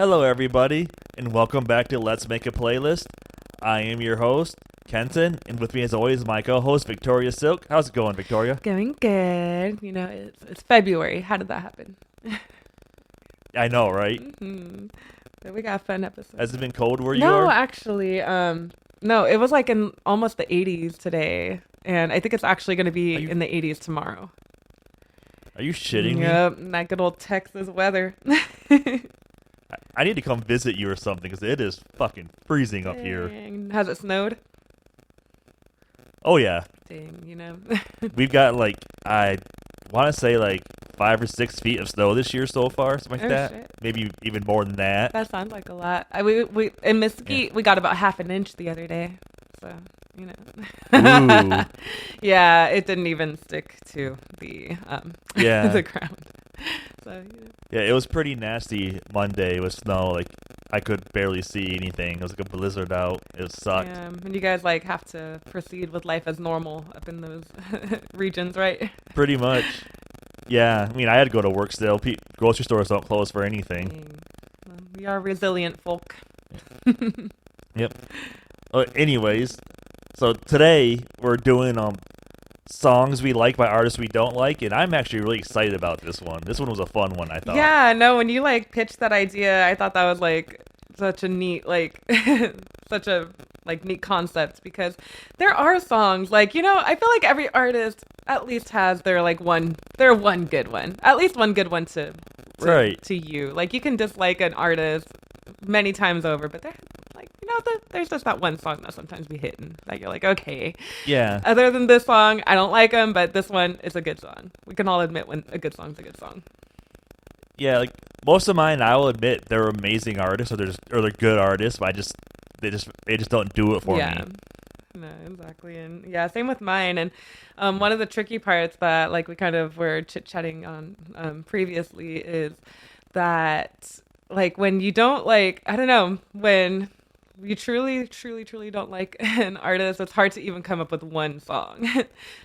Hello, everybody, and welcome back to Let's Make a Playlist. I am your host, Kenton, and with me, as always, my co-host, Victoria Silk. How's it going, Victoria? Going good. You know, it's February. How did that happen? I know, right? Mm-hmm. So we got a fun episode. Has it been cold where you No, are? actually, no, it was like in almost the 80s today, and I think it's actually going to be in the 80s tomorrow. Are you shitting me? Yep, that good old Texas weather. I need to come visit you or something, because it is fucking freezing up here. Dang. Has it snowed? Oh, yeah. Dang, you know. We've got, I want to say, 5 or 6 feet of snow this year so far, something like that. Shit. Maybe even more than that. That sounds like a lot. We in Mesquite, we got about half an inch the other day. So, you know. Ooh. Yeah, it didn't even stick to the the ground. So, you know. Yeah, it was pretty nasty Monday with snow. I could barely see anything. It was like a blizzard out. It sucked. Yeah, and you guys have to proceed with life as normal up in those regions, right? Pretty much. Yeah, I mean, I had to go to work still. Grocery stores don't close for anything. Dang. Well, we are resilient folk. Yep. Anyways, so today we're doing songs we like by artists we don't like, and I'm actually really excited about this one. This one was a fun one, I thought. Yeah, no, when you pitched that idea, I thought that was such a neat such a neat concept, because there are songs I feel like every artist at least has their one good one. At least one good one to you. You can dislike an artist many times over, but there's just that one song that sometimes be hitting that you're like, okay. Yeah. Other than this song, I don't like them, but this one is a good song. We can all admit when a good song's a good song. Yeah, most of mine, I will admit they're amazing artists, or they're good artists, but they just don't do it for me. No, exactly. And yeah, same with mine. And one of the tricky parts that we kind of were chit-chatting on previously is that when you don't I don't know, when you truly don't like an artist, it's hard to even come up with one song.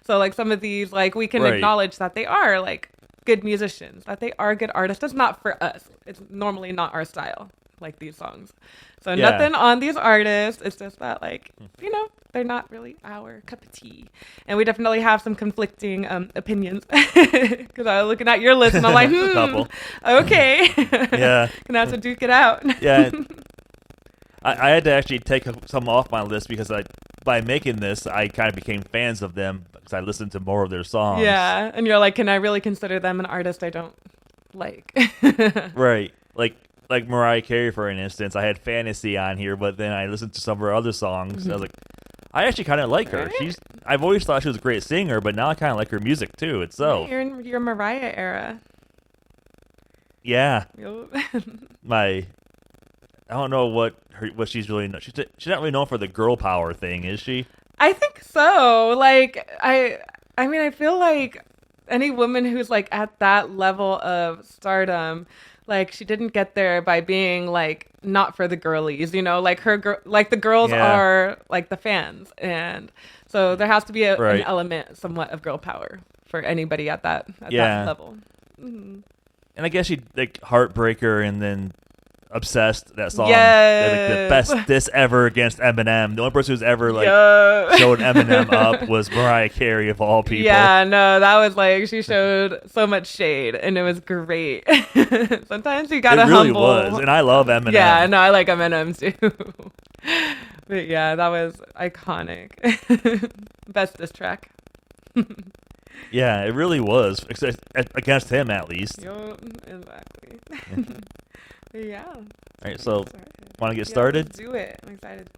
So some of these we can acknowledge that they are good musicians, that they are good artists. It's not for us. It's normally not our style, these songs. So nothing on these artists. It's just that they're not really our cup of tea. And we definitely have some conflicting opinions, because I was looking at your list and I'm like, Couple. Okay. Yeah. Gonna have to duke it out. Yeah. I had to actually take some off my list, because by making this, I kind of became fans of them because I listened to more of their songs. Yeah, and you're can I really consider them an artist I don't like? Right. Like Mariah Carey, for an instance. I had Fantasy on here, but then I listened to some of her other songs, and I was like, I actually kind of like her. Right? I've always thought she was a great singer, but now I kind of like her music too itself. You're in your Mariah era. Yeah. Yep. I don't know what she's really known. She's not really known for the girl power thing, is she? I think so. I mean, I feel like any woman who's at that level of stardom, she didn't get there by being not for the girlies, the girls are the fans, and so there has to be an element somewhat of girl power for anybody at that level. Mm-hmm. And I guess she Heartbreaker, and then Obsessed, that song. Yes. The best diss ever against Eminem. The only person who's ever showed Eminem up was Mariah Carey, of all people. Yeah, no, that was she showed so much shade, and it was great. Sometimes you gotta humble. It really was, and I love Eminem. Yeah, no, I like Eminem too. But yeah, that was iconic. Best diss track. Yeah, it really was, against him at least. Yup, exactly. Yeah. All right, so want to get started? Let's do it. I'm excited.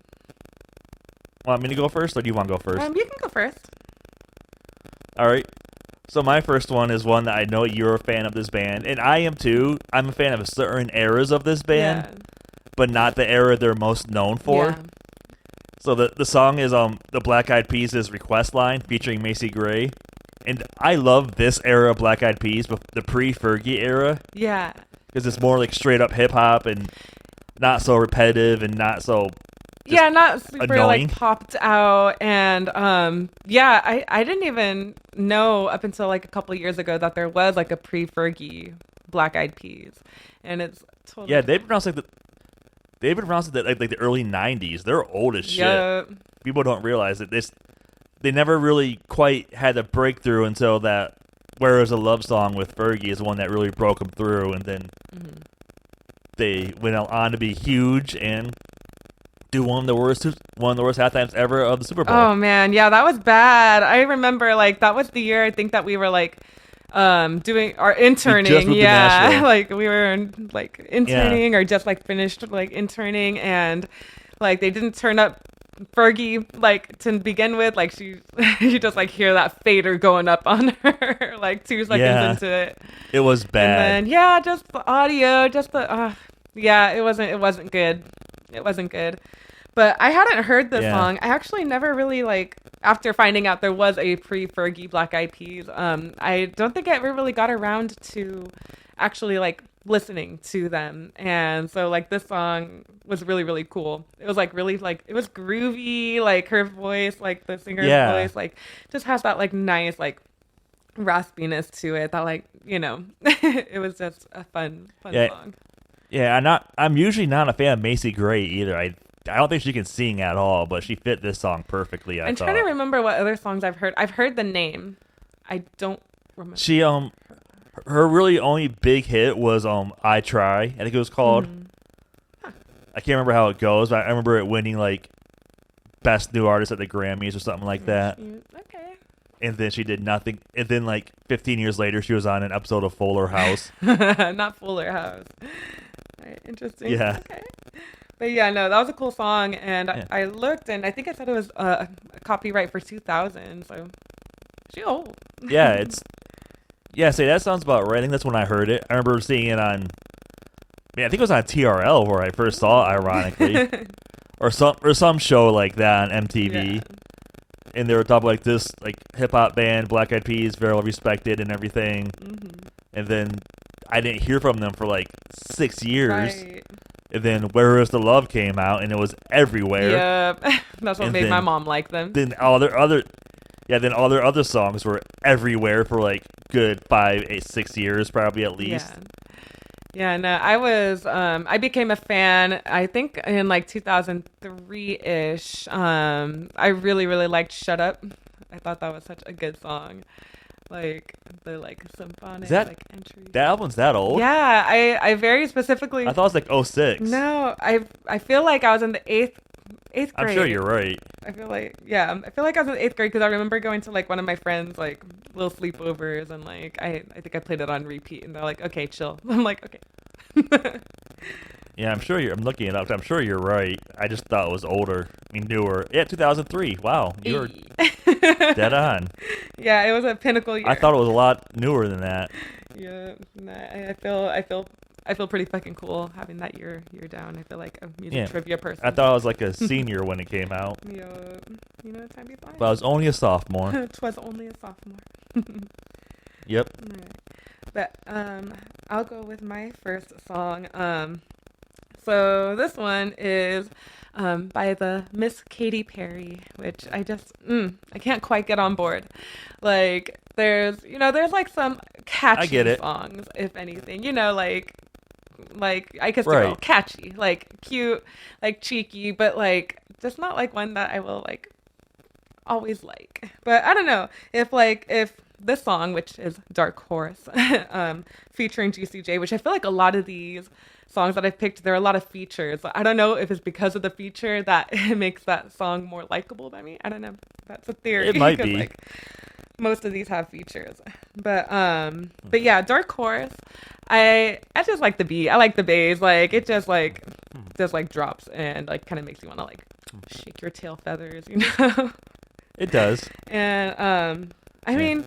Want me to go first, or do you want to go first? You can go first. All right. So my first one is one that I know you're a fan of this band, and I am too. I'm a fan of certain eras of this band, but not the era they're most known for. Yeah. So the song is the Black Eyed Peas' Request Line, featuring Macy Gray. And I love this era of Black Eyed Peas, but the pre-Fergie era. Yeah. Because it's more straight up hip hop and not so repetitive and not so not super annoying. Popped out. And I didn't even know up until a couple years ago that there was a pre-Fergie Black Eyed Peas, and it's totally Yeah, they've been around since like the early '90s. They're old as shit. yeah. People don't realize that they never really quite had a breakthrough until that "Where Is a Love Song" with Fergie is the one that really broke them through, and then they went on to be huge and do one of the worst halftimes ever of the Super Bowl. Oh man, yeah, that was bad. I remember like that was the year I think that we were like doing our interning. Yeah, like we were like interning or just like finished like interning, and like they didn't turn up Fergie like to begin with. Like she you just like hear that fader going up on her like 2 seconds into it. It was bad. And then just the audio, just the it wasn't good. It wasn't good. But I hadn't heard this song. I actually never really like, after finding out there was a pre-Fergie Black Eyed Peas, I don't think I ever really got around to actually like listening to them. And so like this song was really, really cool. It was like really like, it was groovy, like her voice, like the singer's voice, like just has that like nice like raspiness to it that like, you know, it was just a fun song. Yeah, I'm usually not a fan of Macy Gray either. I don't think she can sing at all, but she fit this song perfectly. I'm trying to remember what other songs I've heard. I've heard the name. I don't remember. She her really only big hit was "I Try." I think it was called. I can't remember how it goes, but I remember it winning like best new artist at the Grammys or something like that. Okay. And then she did nothing. And then like 15 years later, she was on an episode of Fuller House. Not Fuller House. Right, interesting. Yeah. Okay. But yeah, no, that was a cool song, and I looked, and I think it said it was a copyright for 2000, so she old. Yeah, say that sounds about right. I think that's when I heard it. I remember seeing it on, I think it was on TRL where I first saw it, ironically, or some show like that on MTV. Yeah. And they were talking like this, like hip hop band, Black Eyed Peas, very well respected and everything. And then I didn't hear from them for like 6 years. Right. And then "Where Is the Love" came out, and it was everywhere. Yep, that's what made my mom like them. Then all their other songs were everywhere for like good 5, 8, 6 years, probably at least. Yeah. No, I became a fan, I think in like 2003-ish. I really, really liked "Shut Up." I thought that was such a good song. Like the like symphonic like entry. That album's that old? Yeah, I very specifically. I thought it was like 06. No, I feel like I was in the eighth grade. I'm sure you're right. I feel like I was in the 8th grade because I remember going to like one of my friends' like little sleepovers, and like I think I played it on repeat, and they're like, "Okay, chill." I'm like, "Okay." Yeah, I'm looking it up. I'm sure you're right. I just thought it was older. I mean, newer. Yeah, 2003. Wow, you were dead on. Yeah, it was a pinnacle year. I thought it was a lot newer than that. Yeah, I feel pretty fucking cool having that year down. I feel like a music trivia person. I thought I was like a senior when it came out. Yeah, you know, time be fine. But I was only a sophomore. 'Twas only a sophomore. Yep. All right. But I'll go with my first song. So this one is by the Miss Katy Perry, which I just I can't quite get on board. Like there's like some catchy songs, if anything. You know, like I guess they're all catchy, like cute, like cheeky, but like just not like one that I will like always like. But I don't know if this song, which is Dark Horse, featuring GCJ, which I feel like a lot of these songs that I've picked, there are a lot of features. I don't know if it's because of the feature that it makes that song more likable by me. I don't know. That's a theory. It might be. Like, most of these have features. But yeah, Dark Horse, I just like the beat. I like the bass. Like it just drops and like kind of makes you want to like shake your tail feathers, you know? It does. And I mean,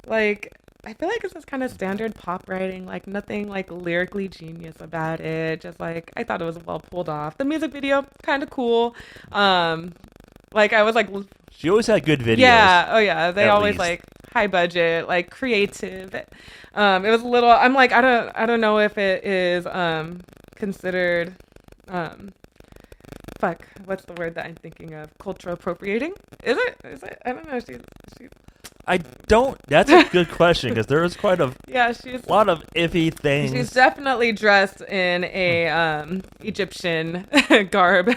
like I feel like it's just kind of standard pop writing, like nothing like lyrically genius about it. Just like I thought it was well pulled off. The music video kind of cool. Like I was like, she always had good videos. Yeah, oh yeah, they always like high budget, like creative. It was a little. I'm like I don't know if it is considered what's the word that I'm thinking of? Cultural appropriating? Is it? I don't know. She I don't. That's a good question because there is quite a she's lot of iffy things. She's definitely dressed in a Egyptian garb.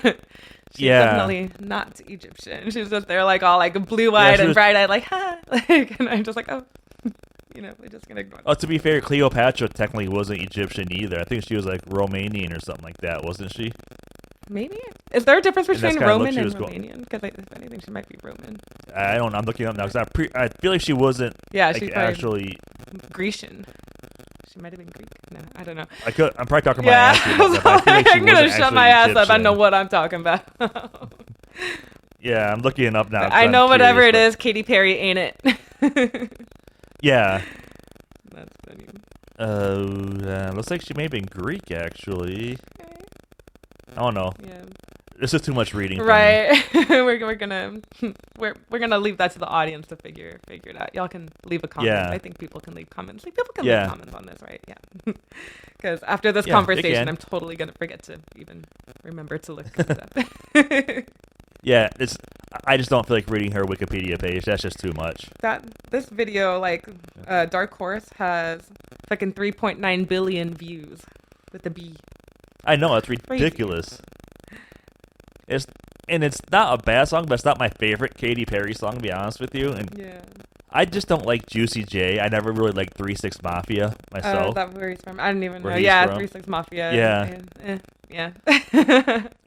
She's definitely not Egyptian. She's just there like all like blue-eyed and bright-eyed, like ha, like, and I'm just like, oh, we're just gonna ignore. Oh, to be fair, Cleopatra technically wasn't Egyptian either. I think she was like Romanian or something like that, wasn't she? Maybe. Is there a difference between Roman and Romanian? Because if anything, she might be Roman. I don't know. I'm looking up now because I feel like she wasn't. Yeah, like, she's actually Grecian. She might have been Greek. No, I don't know. I'm probably talking my ass off, but I feel like I'm gonna shut my ass up. I know what I'm talking about. Yeah, I'm looking it up now. I know whatever it is, Katy Perry ain't it. Yeah. That's funny. Looks like she may have been Greek actually. I don't know. Yeah. This is too much reading. Right. we're gonna leave that to the audience to figure it out. Y'all can leave a comment. Yeah. I think people can leave comments. People can leave comments on this, right? Yeah. Because after this conversation, I'm totally gonna forget to even remember to look it up. Yeah, I just don't feel like reading her Wikipedia page. That's just too much. This video, Dark Horse has fucking 3.9 billion views with the B. I know, it's ridiculous. It's not a bad song, but it's not my favorite Katy Perry song, to be honest with you. And I just don't like Juicy J. I never really liked 3 6 Mafia myself. Is that where he's from? I didn't even know. Yeah, 3 6 Mafia. Yeah.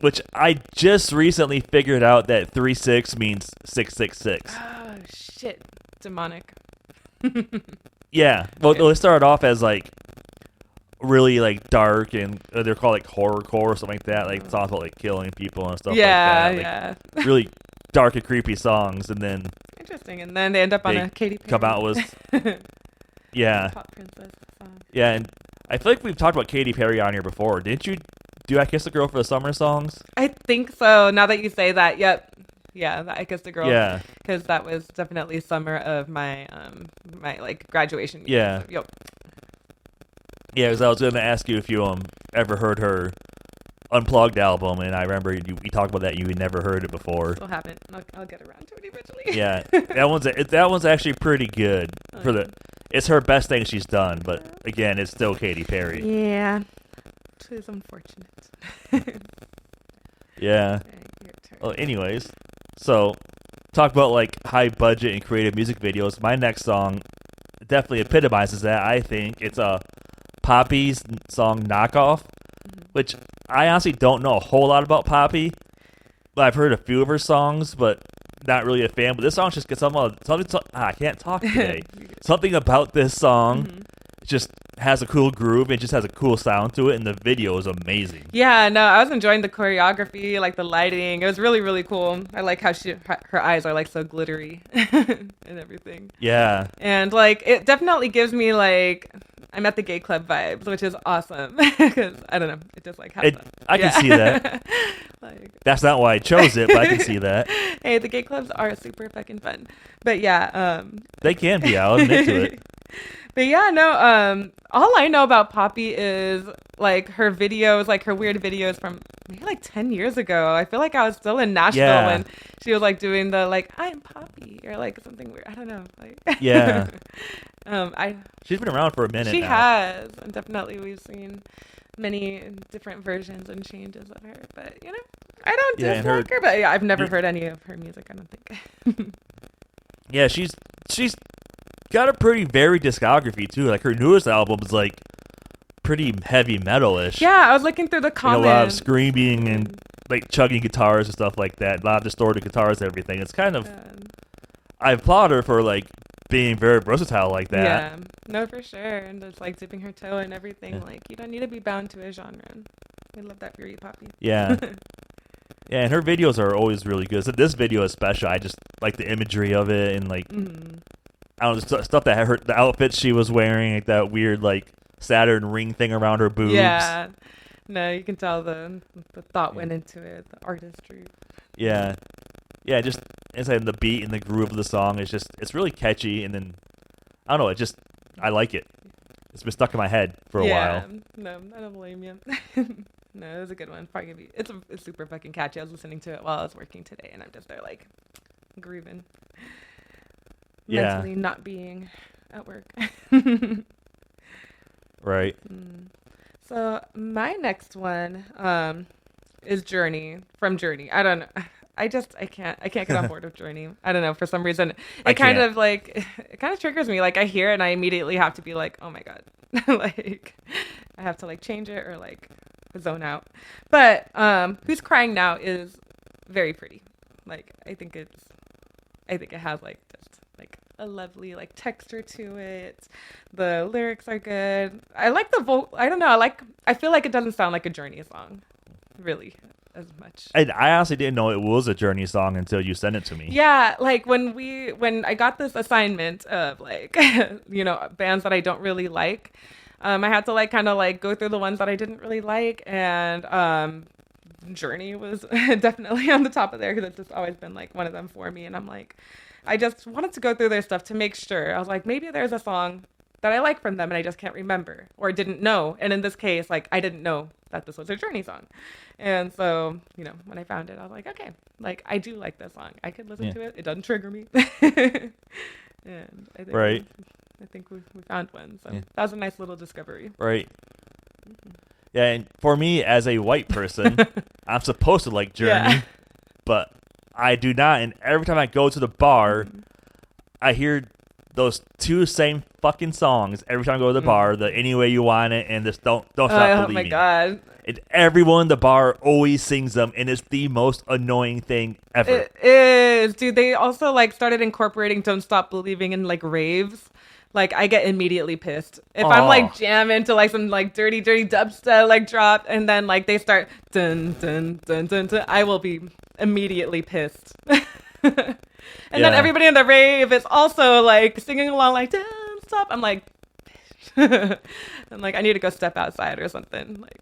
Which I just recently figured out that 3 6 means 666. Oh, shit. Demonic. Yeah. Well, they started off as like really like dark and they're called like horrorcore or something like that. Like songs about like killing people and stuff like that. Like, really dark and creepy songs, and then interesting. And then they end up on a Katy Perry. Come out with Pop Princess song. Yeah, and I feel like we've talked about Katy Perry on here before. Didn't you do I Kiss the Girl for the Summer songs? I think so. Now that you say that, yep. Yeah, I Kissed a Girl. Yeah, because that was definitely summer of my my like graduation year. Yeah. So, yep. Yeah, because I was going to ask you if you ever heard her Unplugged album, and I remember we talked about that. You had never heard it before. Still haven't. I'll get around to it eventually. Yeah, that one's actually pretty good It's her best thing she's done, but again, it's still Katy Perry. Yeah, it is unfortunate. Yeah. Well, anyways, so talk about like high budget and creative music videos. My next song definitely epitomizes that. I think it's a Poppy's song Knockoff, which I honestly don't know a whole lot about Poppy, but I've heard a few of her songs, but not really a fan. But this song just gets something. I can't talk today. Something about this song just has a cool groove. It just has a cool sound to it, and the video is amazing. Yeah, no, I was enjoying the choreography, like the lighting. It was really, really cool. I like how her eyes are like so glittery and everything. Yeah, and like it definitely gives me like I'm at the gay club vibes, which is awesome because I don't know, it just like has I can see that. That's not why I chose it, but I can see that. Hey, the gay clubs are super fucking fun, but yeah, they can be. I'll admit to it. But yeah, no, all I know about Poppy is like her videos, like her weird videos from maybe like 10 years ago. I feel like I was still in Nashville when she was like doing the like I'm Poppy or like something weird. I don't know. Like yeah. She's been around for a minute. She now. has, and definitely we've seen many different versions and changes of her. But you know, I don't dislike her, but yeah, I've never heard any of her music. I don't think. Yeah, she's got a pretty varied discography too. Like her newest album is like pretty heavy metal-ish. Yeah, I was looking through the comments. Like a lot of screaming and like chugging guitars and stuff like that. A lot of distorted guitars and everything. It's kind of I applaud her for like being very versatile like that. Yeah, no, for sure. And just like dipping her toe and everything. Yeah. Like you don't need to be bound to a genre. We love that for you, Poppy. Yeah. Yeah, and her videos are always really good. So this video is special. I just like the imagery of it and like I don't know, stuff that had her, the outfits she was wearing, like that weird like Saturn ring thing around her boobs. Yeah, no, you can tell the thought went into it, the artistry. Yeah, yeah, just inside the beat and the groove of the song is it's really catchy, and then I don't know, I like it. It's been stuck in my head for a while. No, I don't blame you. No, it was a good one. It's super fucking catchy. I was listening to it while I was working today, and I'm just there like grooving. mentally not being at work. Right. So my next one is Journey from Journey. I don't know. I can't get on board with Journey. I don't know, for some reason it kind of triggers me. Like I hear it and I immediately have to be like, oh my god. Like I have to like change it or like zone out. But Who's Crying Now is very pretty. Like I think it has like just like a lovely like texture to it. The lyrics are good. I like the I don't know. I feel like it doesn't sound like a Journey song, really, as much. I honestly didn't know it was a Journey song until you sent it to me. Yeah, like when I got this assignment of like bands that I don't really like, I had to like kind of like go through the ones that I didn't really like, and Journey was definitely on the top of there because it's just always been like one of them for me. And I'm like, I just wanted to go through their stuff to make sure. I was like, maybe there's a song that I like from them and I just can't remember or didn't know. And in this case, like I didn't know that this was a Journey song. And so, when I found it, I was like, okay, like I do like this song. I could listen to it. It doesn't trigger me. And I think we found one. So that was a nice little discovery. Right. Yeah, and for me as a white person, I'm supposed to like Journey, but I do not. And every time I go to the bar, I hear those two same fucking songs every time I go to the bar. The Any Way You Want It and this Don't Stop Believing. Oh my god. And everyone in the bar always sings them, and it's the most annoying thing ever. It is, dude. They also like started incorporating Don't Stop Believing in like raves. Like I get immediately pissed if I'm like jamming to like some like dirty dubstep like drop, and then like they start dun dun dun dun dun. I will be immediately pissed. And then everybody in the rave is also like singing along like don't stop. I'm like, I'm like I need to go step outside or something. Like,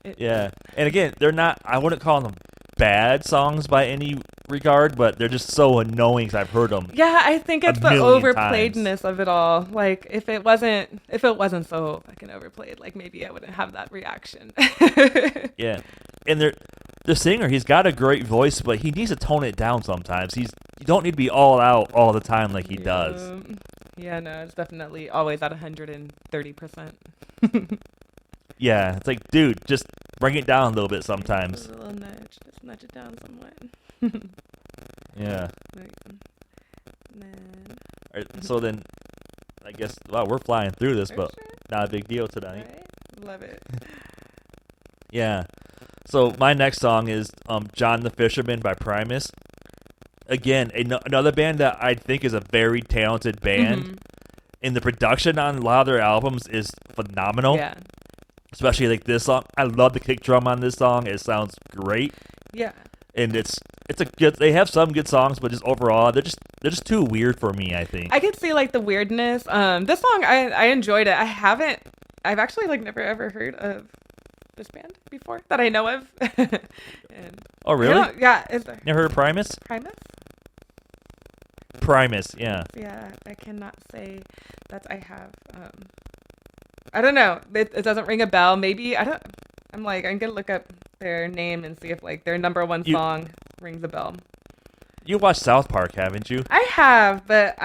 and again, they're not. I wouldn't call them bad songs by any regard, but they're just so annoying because I've heard them. Yeah, I think it's the overplayedness of it all. Like if it wasn't so fucking overplayed, like maybe I wouldn't have that reaction. Yeah, and the singer, he's got a great voice, but he needs to tone it down sometimes. You don't need to be all out all the time like he does. Yeah, no, it's definitely always at 130%. Yeah, it's like, dude, just bring it down a little bit sometimes. A little nudge, just nudge it down somewhat. Yeah. Then. So then, I guess, wow, we're flying through this, but not a big deal tonight. Right? Love it. Yeah. So my next song is John the Fisherman by Primus. Again, another band that I think is a very talented band. And the production on a lot of their albums is phenomenal. Yeah. Especially like this song. I love the kick drum on this song. It sounds great. Yeah. And it's a good. They have some good songs, but just overall, they're just too weird for me, I think. I could see like the weirdness. This song I enjoyed it. I've actually like never ever heard of this band before that I know of. And oh really? Yeah. Is there? Never heard of Primus? Primus, yeah. Yeah, I cannot say that I have. I don't know. It doesn't ring a bell. Maybe I'm gonna look up their name and see if like their number one song rings a bell. You watched South Park, haven't you? I have, but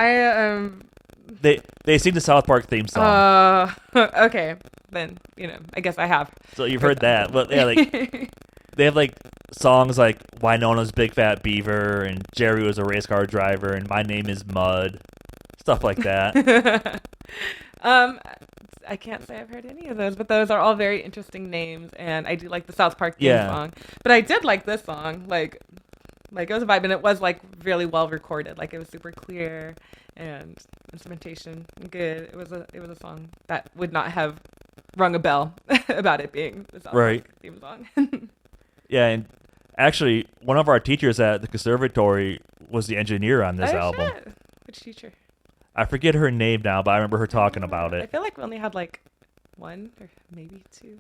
They sing the South Park theme song. Okay, then I guess I have. So you've heard that, but yeah, like they have like songs like Winona's Big Fat Beaver and Jerry was a race car driver and My Name is Mud, stuff like that. I can't say I've heard any of those, but those are all very interesting names, and I do like the South Park theme song. But I did like this song, like it was a vibe, and it was like really well recorded. Like it was super clear and instrumentation good. It was a song that would not have rung a bell about it being the South Park theme song. Yeah, and actually, one of our teachers at the conservatory was the engineer on this album. Shit. Which teacher? I forget her name now, but I remember her talking about it. I feel like we only had like one or maybe two.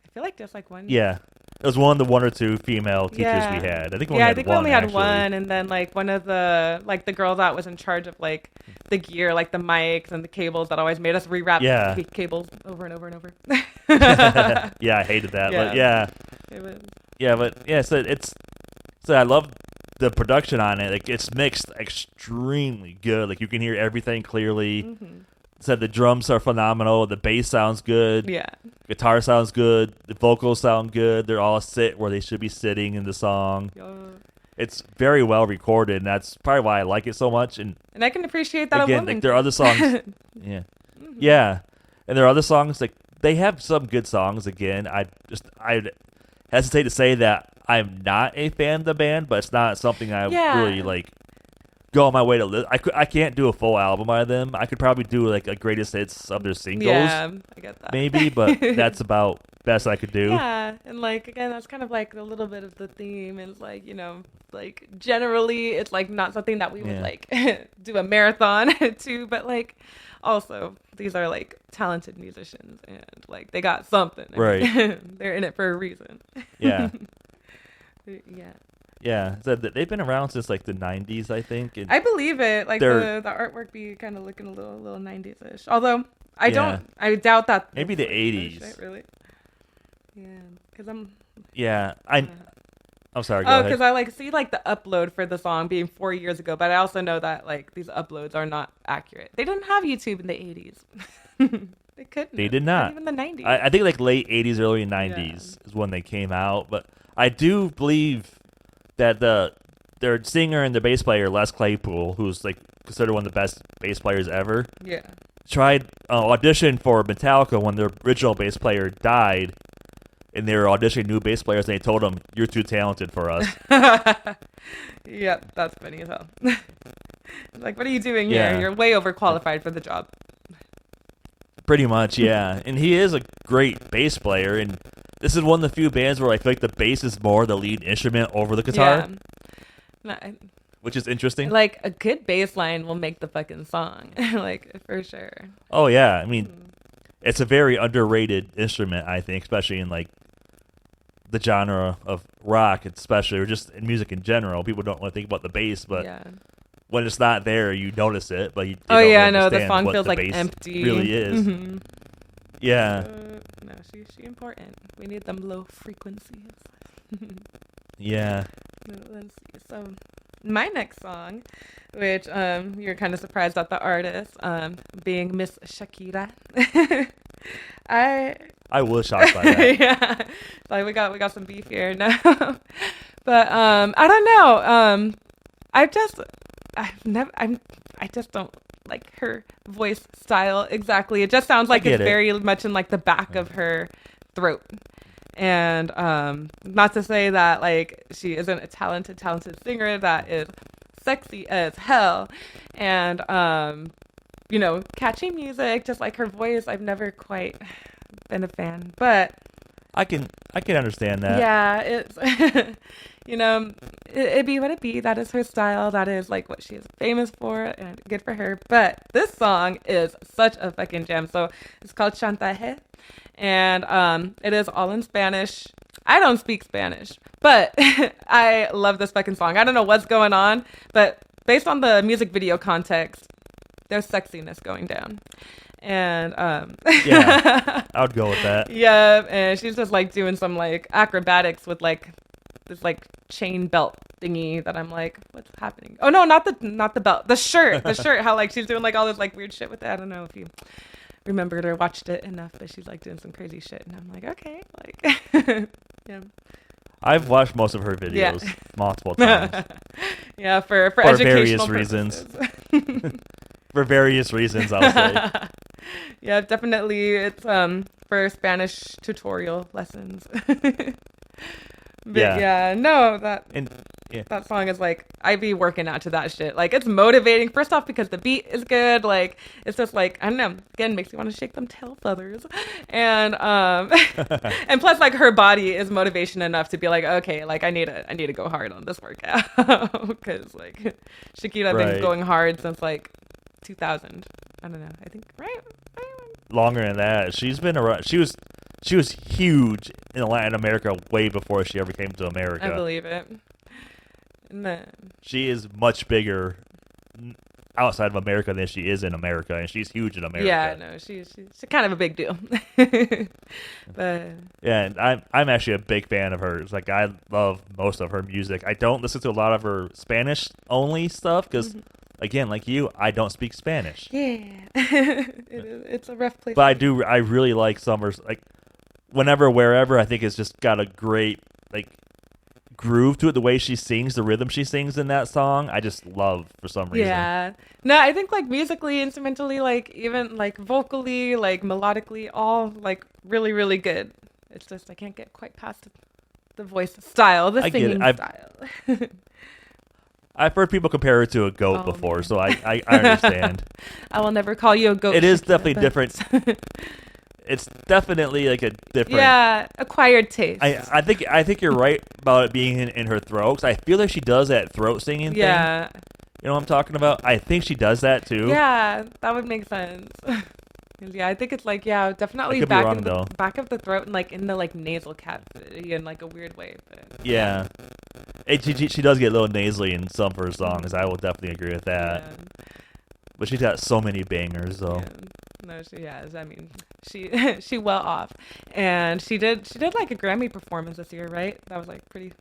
I feel like there's like one. Yeah. It was one of the one or two female teachers we had. I think we only had one, and then like one of the the girls that was in charge of like the gear, like the mics and the cables that always made us rewrap cables over and over and over. Yeah, I hated that. Yeah. But yeah. It was. Yeah, but yeah, so I love the production on it, like it's mixed extremely good. Like you can hear everything clearly. Mm-hmm. Said the drums are phenomenal. The bass sounds good. Yeah. Guitar sounds good. The vocals sound good. They're all sit where they should be sitting in the song. It's very well recorded, and that's probably why I like it so much. And I can appreciate that. Again, like there are other songs. Yeah. Mm-hmm. Yeah. And there are other songs, like they have some good songs. Again, I hesitate to say that I'm not a fan of the band, but it's not something I really like go on my way to listen. I can't do a full album by them. I could probably do like a greatest hits of their singles. Yeah, I get that. Maybe, but that's about best I could do. Yeah, and like again, that's kind of like a little bit of the theme. Is like like generally, it's like not something that we would like do a marathon to, but like also these are like talented musicians and like they got something. Right. They're in it for a reason. Yeah. Yeah. Yeah, so they've been around since like the 90s, I think. And I believe it. Like the artwork be kind of looking a little 90s-ish. Although I doubt that. Maybe the 80s. Right, really? Yeah, because I'm. Yeah, I'm sorry. Go ahead. Because I like see like the upload for the song being 4 years ago, but I also know that like these uploads are not accurate. They didn't have YouTube in the 80s. They couldn't. They did not. Even the 90s. I think like late 80s, early 90s is when they came out. But I do believe that their singer and the bass player Les Claypool, who's like considered one of the best bass players ever, tried audition for Metallica when their original bass player died, and they were auditioning new bass players, and they told him, "You're too talented for us." Yep, that's funny as hell. Like, what are you doing here? You're way overqualified for the job. Pretty much, yeah. And he is a great bass player, and this is one of the few bands where I feel like the bass is more the lead instrument over the guitar. Yeah. Which is interesting. Like, a good bass line will make the fucking song. Like, for sure. Oh, yeah. I mean, it's a very underrated instrument, I think, especially in, like, the genre of rock, especially, or just in music in general. People don't really think about the bass, but when it's not there, you notice it, but you don't really understand the song what feels the like bass empty. really is. Mm-hmm. Yeah. No, she important. We need them low frequencies. Yeah. Let's see. So, my next song, which you're kind of surprised at the artist, being Miss Shakira. I was shocked by that. Yeah, like we got some beef here now. But I don't know. I just don't like her voice style exactly. It just sounds like it's very much in like the back of her throat. And not to say that like she isn't a talented singer that is sexy as hell and catchy music, just like her voice. I've never quite been a fan, but I can understand that. Yeah, it's it'd be what it be. That is her style. That is like what she is famous for, and good for her. But this song is such a fucking gem. So it's called Chantaje, and it is all in Spanish. I don't speak Spanish, but I love this fucking song. I don't know what's going on, but based on the music video context, there's sexiness going down. And yeah, I would go with that. Yeah, and she's just like doing some like acrobatics with like this like chain belt thingy that I'm like, what's happening? Oh no, not the belt, the shirt, how like she's doing like all this like weird shit with it. I don't know if you remembered or watched it enough, but she's like doing some crazy shit, and I'm like, okay, like yeah. I've watched most of her videos multiple times. Yeah, for various educational reasons. For various reasons, I'll say. Yeah, definitely. It's for Spanish tutorial lessons. But that song is like, I'd be working out to that shit. Like, it's motivating. First off, because the beat is good. Like, it's just like, I don't know. Again, makes you want to shake them tail feathers. And and plus, like, her body is motivation enough to be like, okay, like, I need to go hard on this workout. Because like, Shakira been going hard since like 2000. I don't know. I think right. Longer than that. She's been around. She was huge in Latin America way before she ever came to America. I believe it. And then she is much bigger. outside of America than she is in America, and she's huge in America. Yeah, no, she's kind of a big deal. But yeah, and I'm actually a big fan of hers. Like, I love most of her music. I don't listen to a lot of her Spanish only stuff because, again, like you, I don't speak Spanish. Yeah, it's a rough place. But I really like some of her, like, Whenever, Wherever. I think it's just got a great like groove to it. The way she sings, the rhythm she sings in that song, I just love for some reason. Yeah. No, I think like musically, instrumentally, like even like vocally, like melodically, all like really, really good. It's just I can't get quite past the voice style, the singing style. I've heard people compare her to a goat before, so I understand. I will never call you a goat. It is definitely different. It's definitely like a different, acquired taste. I think you're right about it being in her throat. 'Cause I feel like she does that throat singing thing. Yeah. You know what I'm talking about? I think she does that too. Yeah, that would make sense. Yeah, I think it's like definitely back of the throat and like in the like nasal cavity in like a weird way. But yeah. She does get a little nasally in some of her songs. I will definitely agree with that. Yeah. But she's got so many bangers though. Yeah. No, she has. I mean, she well off, and she did like a Grammy performance this year, right? That was like pretty.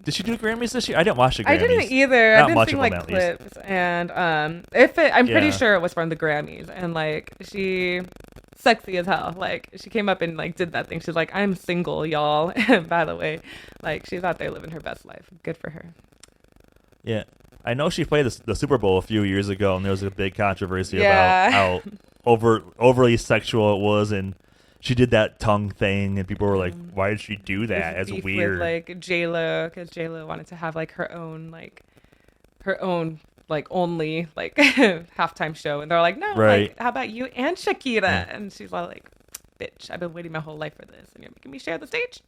Did she do Grammys this year? I didn't watch the Grammys. I didn't either. Not I didn't much see of like them, clips, and I'm pretty sure it was from the Grammys, and like she sexy as hell. Like she came up and like did that thing. She's like, I'm single, y'all. And by the way, like she's out there living her best life. Good for her. Yeah. I know she played the Super Bowl a few years ago, and there was a big controversy about how overly sexual it was, and she did that tongue thing, and people were like, "Why did she do that? That's weird." With, like J-Lo, because J-Lo wanted to have like her own like only like halftime show, and they're like, "No, like how about you and Shakira?" Yeah. And she's all like, "Bitch, I've been waiting my whole life for this, and you're making me share the stage."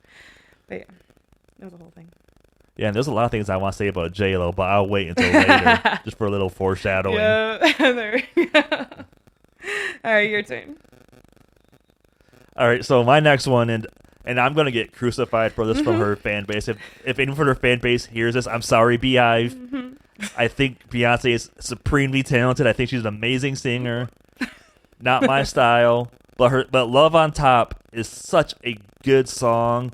But yeah, that was the whole thing. Yeah, and there's a lot of things I want to say about J-Lo, but I'll wait until later, just for a little foreshadowing. Yeah, there we go. All right, your turn. All right, so my next one, and I'm going to get crucified for this from her fan base. If anyone from her fan base hears this, I'm sorry, Beyhive. I think Beyonce is supremely talented. I think she's an amazing singer. Not my style, but Love on Top is such a good song.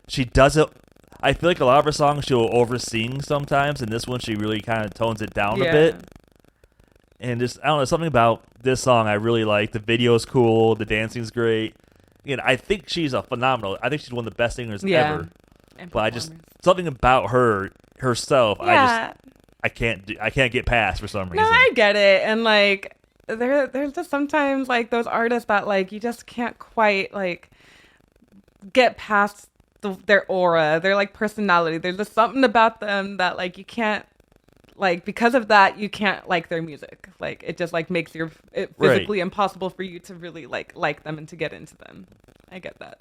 She does it. I feel like a lot of her songs she'll over-sing sometimes, and this one she really kind of tones it down a bit. And just, I don't know, something about this song I really like. The video's cool. The dancing's great. Again, I think she's I think she's one of the best singers ever. But something about herself, I can't get past for some reason. No, I get it. And like, there's just sometimes like those artists that like you just can't quite like get past their aura, their like personality. There's just something about them that like you can't like, because of that you can't like their music. Like it just like makes it physically impossible for you to really like them and to get into them. I get that.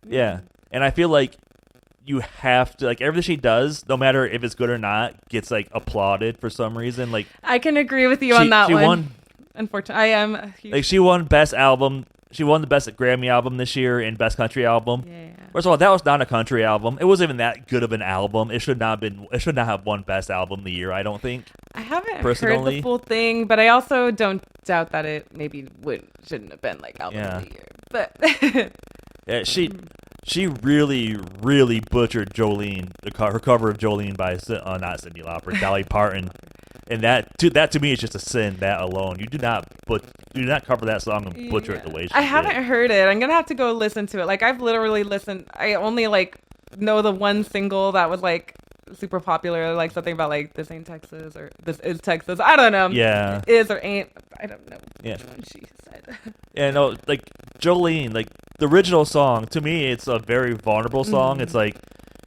Yeah. And I feel like you have to, like, everything she does, no matter if it's good or not, gets like applauded for some reason. Like, I can agree with you on that one. She won. Unfortunately, I am like, she won Best Album. She won the Best Grammy Album this year and Best Country Album. Yeah. First of all, that was not a country album. It wasn't even that good of an album. It should not have won Best Album of the year, I don't think. I haven't heard the full thing, but I also don't doubt that it maybe shouldn't have been like Album of the Year. But yeah, she really, really butchered Jolene, her cover of Jolene by not Cyndi Lauper, Dolly Parton. And that to me is just a sin. That alone, you do not cover that song and butcher it the way she did. I haven't heard it. I'm gonna have to go listen to it. Like, I've literally listened. I only like know the one single that was like super popular, like something about like "This ain't Texas" or "This is Texas." I don't know. Yeah, is or ain't. I don't know. Yeah, which one she said. Yeah, no, like Jolene, like the original song. To me, it's a very vulnerable song. It's like,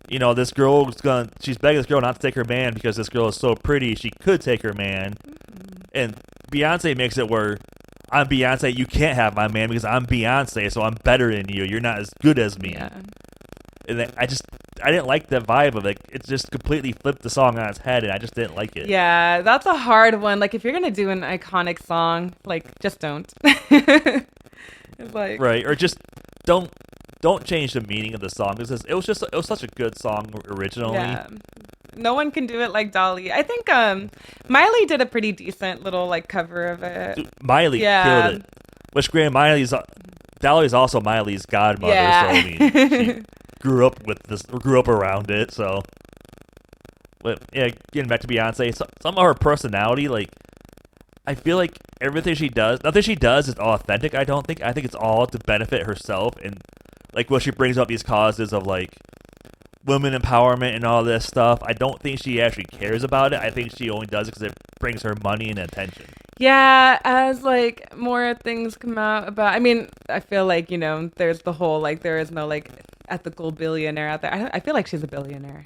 you know, this girl she's begging this girl not to take her man because this girl is so pretty, she could take her man. And Beyonce makes it where, I'm Beyonce, you can't have my man because I'm Beyonce, so I'm better than you. You're not as good as me. Yeah. And I didn't like the vibe of it. It just completely flipped the song on its head, and I just didn't like it. Yeah, that's a hard one. Like, if you're gonna do an iconic song, like, just don't. It's like, right, or just don't change the meaning of the song. It was such a good song originally. Yeah. No one can do it like Dolly. I think Miley did a pretty decent little like cover of it. Dude, Miley killed it. Which, granted, Dolly's also Miley's godmother, so I mean, she grew up around it. So, but yeah, getting back to Beyonce, some of her personality, like, I feel like nothing she does is authentic. I think it's all to benefit herself, and like when she brings up these causes of like women empowerment and all this stuff, I don't think she actually cares about it. I think she only does it because it brings her money and attention. Yeah, as like more things come out about, I mean, I feel like, there's the whole like there is no like ethical billionaire out there. I feel like she's a billionaire,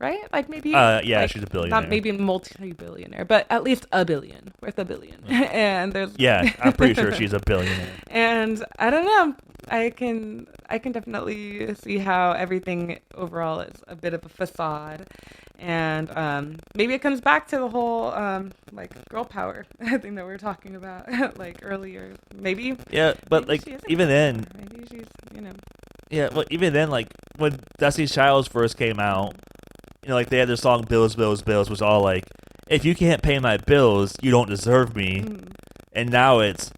right? Like maybe yeah, like, she's a billionaire. Not maybe multi-billionaire, but at least worth a billion. And there's I'm pretty sure she's a billionaire. And I don't know. I can definitely see how everything overall is a bit of a facade, and maybe it comes back to the whole like girl power thing that we were talking about like earlier. Maybe. Yeah, but maybe like even then, maybe she's Yeah, but even then, like when Destiny's Child first came out, like they had their song "Bills, Bills, Bills," was all like, "If you can't pay my bills, you don't deserve me," and now it's,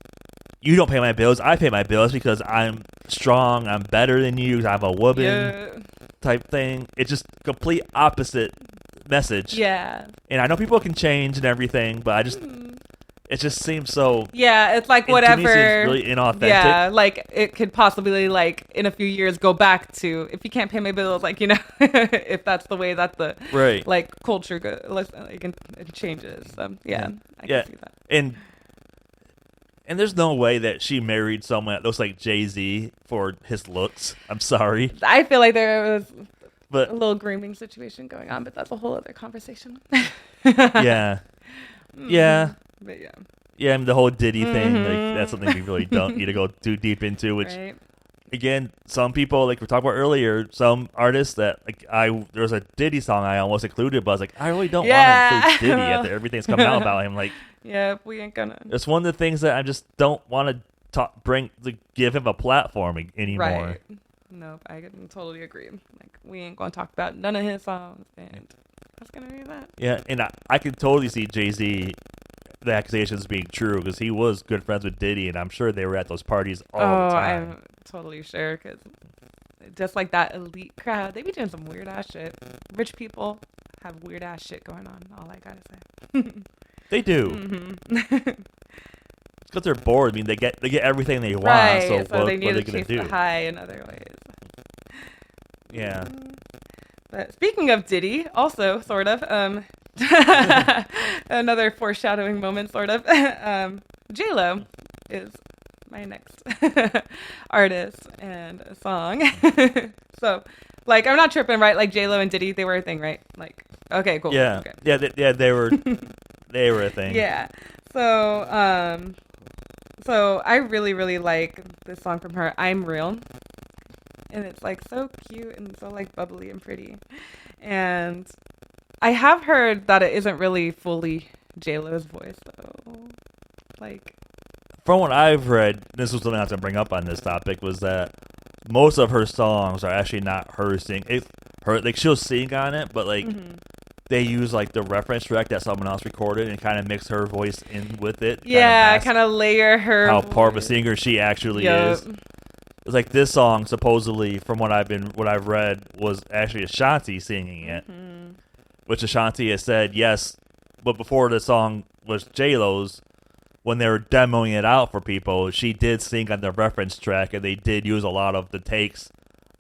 "You don't pay my bills, I pay my bills because I'm strong, I'm better than you, I'm a woman," type thing. It's just complete opposite message. Yeah. And I know people can change and everything, but it just seems so. Yeah, it's like whatever. To me, seems really inauthentic. Yeah, like it could possibly like in a few years go back to, if you can't pay my bills, like if that's the way that the like culture goes, like it changes. So yeah, I can see that. And there's no way that she married someone that looks like Jay-Z for his looks. I'm sorry. I feel like there was a little grooming situation going on, but that's a whole other conversation. Yeah. Yeah. But yeah. Yeah, and the whole Diddy thing, like, that's something we really don't need to go too deep into, which, again, some people, like we talked about earlier, some artists that, like, there was a Diddy song I almost included, but I was like, I really don't want to include Diddy after everything's coming out about him. Like, yeah, we ain't gonna. It's one of the things that I just don't want to give him a platform anymore. Right. No, I can totally agree. Like, we ain't gonna talk about none of his songs, and that's gonna be that. Yeah, and I can totally see Jay-Z, the accusations being true, because he was good friends with Diddy, and I'm sure they were at those parties all the time. I'm totally sure, because just like that elite crowd, they be doing some weird ass shit. Rich people have weird ass shit going on. All I gotta say. They do. Because they're bored. I mean, they get everything they want. Right, so what they need to going to chase do? the high in other ways. Yeah. But speaking of Diddy, also sort of, another foreshadowing moment, sort of. J-Lo is my next artist and song. So, like, I'm not tripping, right? Like J-Lo and Diddy, they were a thing, right? Like, okay, cool. Yeah, okay. yeah, they were, they were a thing. Yeah. So, so I really, really like this song from her, "I'm Real," and it's like so cute and so like bubbly and pretty. And I have heard that it isn't really fully J-Lo's voice, though. Like, from what I've read, this was something I have to bring up on this topic, was that most of her songs are actually not her singing. Like, she'll sing on it, but like they use like the reference track that someone else recorded and kind of mix her voice in with it. Yeah, kind of layer her. How voice. part of a singer she actually is. It's like this song, supposedly, from what I've read, was actually Ashanti singing it, which Ashanti has said yes, but before the song was J-Lo's, when they were demoing it out for people, she did sing on the reference track, and they did use a lot of the takes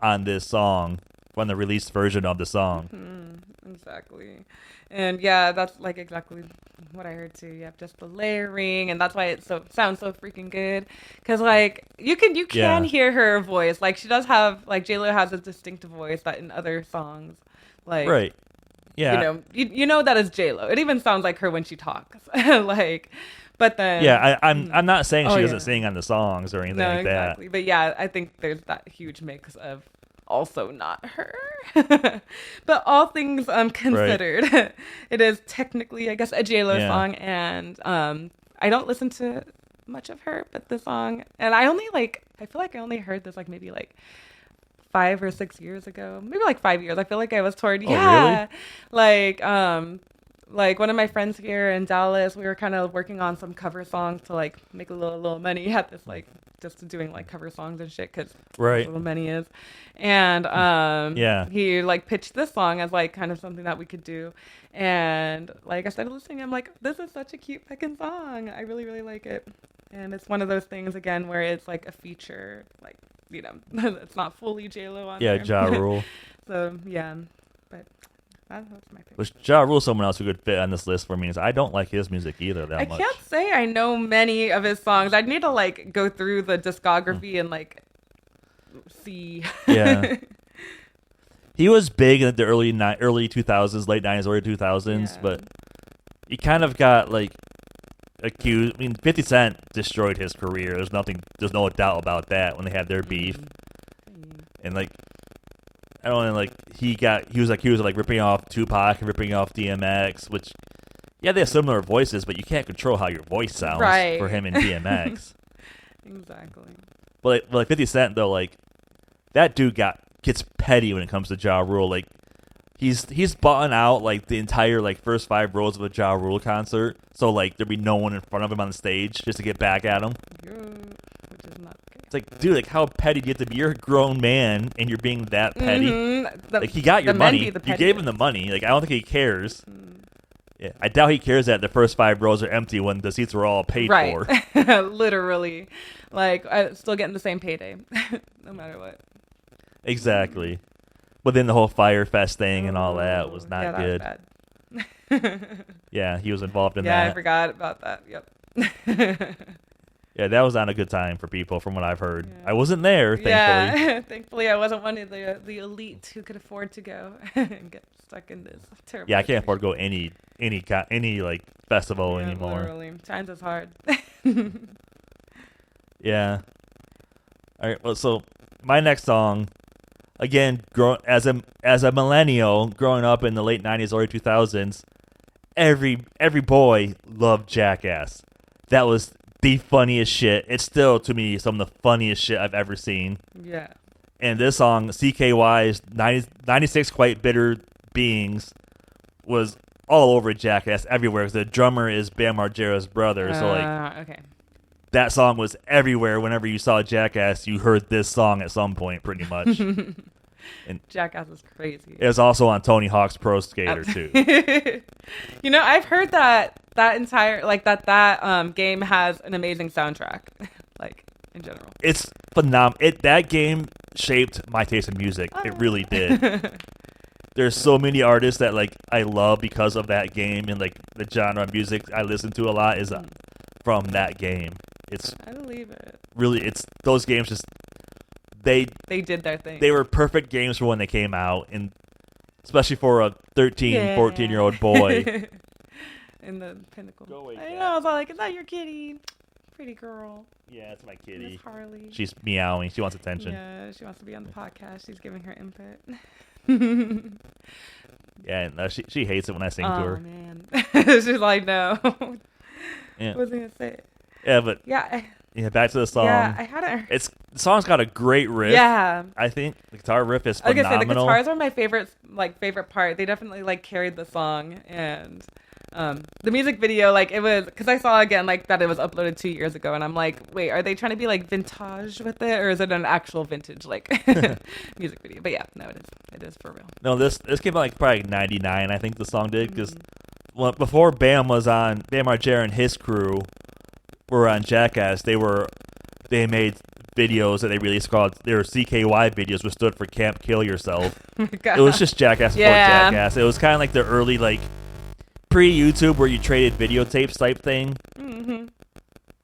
on this song from the released version of the song. Exactly. And yeah, that's like exactly what I heard too. You have just the layering, and that's why it sounds so freaking good. Because like you can hear her voice. Like she does have, like J-Lo has a distinctive voice that in other songs, like right. Yeah. You know that is J-Lo. It even sounds like her when she talks. Like, but then I'm not saying she doesn't sing on the songs or anything like exactly. that. But yeah, I think there's that huge mix of also not her. But all things considered, right. It is technically, I guess, a J-Lo song, and I don't listen to much of her, but the song, and I feel like I only heard this like maybe like 5 or 6 years ago, maybe like 5 years. I feel like I was toured. Oh, Yeah, like one of my friends here in Dallas, we were kind of working on some cover songs to like make a little money at this, like just doing like cover songs and shit, because Right. little money is. And Yeah. he like pitched this song as like kind of something that we could do, and like I started listening. I'm like, this is such a cute fucking song. I really really like it. And it's one of those things again where it's like a feature, like, you know, it's not fully J-Lo on Yeah, there. Ja Rule. So yeah, but that's my favorite. Which Ja Rule is someone else who could fit on this list for me. Is I don't like his music either that I much. can't say I know many of his songs. I'd need to like go through the discography and like see. Yeah. He was big in the early 2000s, late 90s, early 2000s, Yeah. but he kind of got like accused. I mean, 50 Cent destroyed his career. There's no doubt about that when they had their beef. And like, I don't know, like he was accused of like ripping off Tupac and ripping off DMX, which yeah, they have similar voices, but you can't control how your voice sounds Right. for him and DMX. Exactly. But like 50 Cent though, like that dude gets petty when it comes to Ja Rule. Like he's bought out like the entire like first 5 rows of a Ja Rule concert, so like there'd be no one in front of him on the stage just to get back at him. Which is not okay. It's like, dude, like how petty do you have to be? You're a grown man and you're being that petty. Mm-hmm. Like he got your the men money. be You the gave him the pettiest. money. Like I don't think he cares. Mm. Yeah, I doubt he cares that the first 5 rows are empty when the seats were all paid Right. for. Literally. Like, I'm still getting the same payday, no matter what. Exactly. But then the whole Fire Fest thing and all that was not yeah, good. That was bad. Yeah, he was involved in Yeah, that. I forgot about that. Yep. Yeah, that was not a good time for people from what I've heard. Yeah. I wasn't there, thankfully. Yeah, thankfully I wasn't one of the elite who could afford to go and get stuck in this terrible. Yeah, I can't afford situation. to go any like festival Yeah, anymore. Literally, times is hard. Yeah. All right. Well, so my next song, again, as a millennial growing up in the late '90s, early 2000s, every boy loved Jackass. That was the funniest shit. It's still to me some of the funniest shit I've ever seen. Yeah. And this song, CKY's 96 Quite Bitter Beings, was all over Jackass everywhere. 'Cause the drummer is Bam Margera's brother, so like Okay. that song was everywhere. Whenever you saw Jackass, you heard this song at some point, pretty much. And Jackass is crazy. it was also on Tony Hawk's Pro Skater too. You know, I've heard that entire like that game has an amazing soundtrack, like in general. It's phenomenal. That game shaped my taste in music. It really did. There's so many artists that like I love because of that game, and like the genre of music I listen to a lot is from that game. It's I believe it. really those games just they did their thing. they were perfect games for when they came out, and especially for a 13, 14-year-old boy. In the pinnacle. Go away, I cat. know. I was all like, "Is that your kitty? Pretty girl, Yeah, it's my kitty. Miss Harley." She's meowing. She wants attention. Yeah, she wants to be on the podcast. She's giving her input. Yeah, and, she hates it when I sing to Oh her. man, she's like, "No." Yeah. I wasn't gonna say it. Yeah, but Yeah. back to the song. Yeah, I hadn't. The song's got a great riff. Yeah. I think the guitar riff is I was phenomenal. gonna say the guitars are my favorite part. They definitely like carried the song, and the music video, like it was, because I saw again like that it was uploaded 2 years ago, and I'm like, wait, are they trying to be like vintage with it, or is it an actual vintage like music video? But yeah, no, it is for real. No, this came out like probably 99, I think the song did, because before Bam Margera and his crew were on Jackass, they made videos that they released called their CKY videos, which stood for Camp Kill Yourself. Oh my God. It was just Jackass before Yeah. Jackass. It was kind of like the early like pre-YouTube where you traded videotapes type thing. Mm-hmm.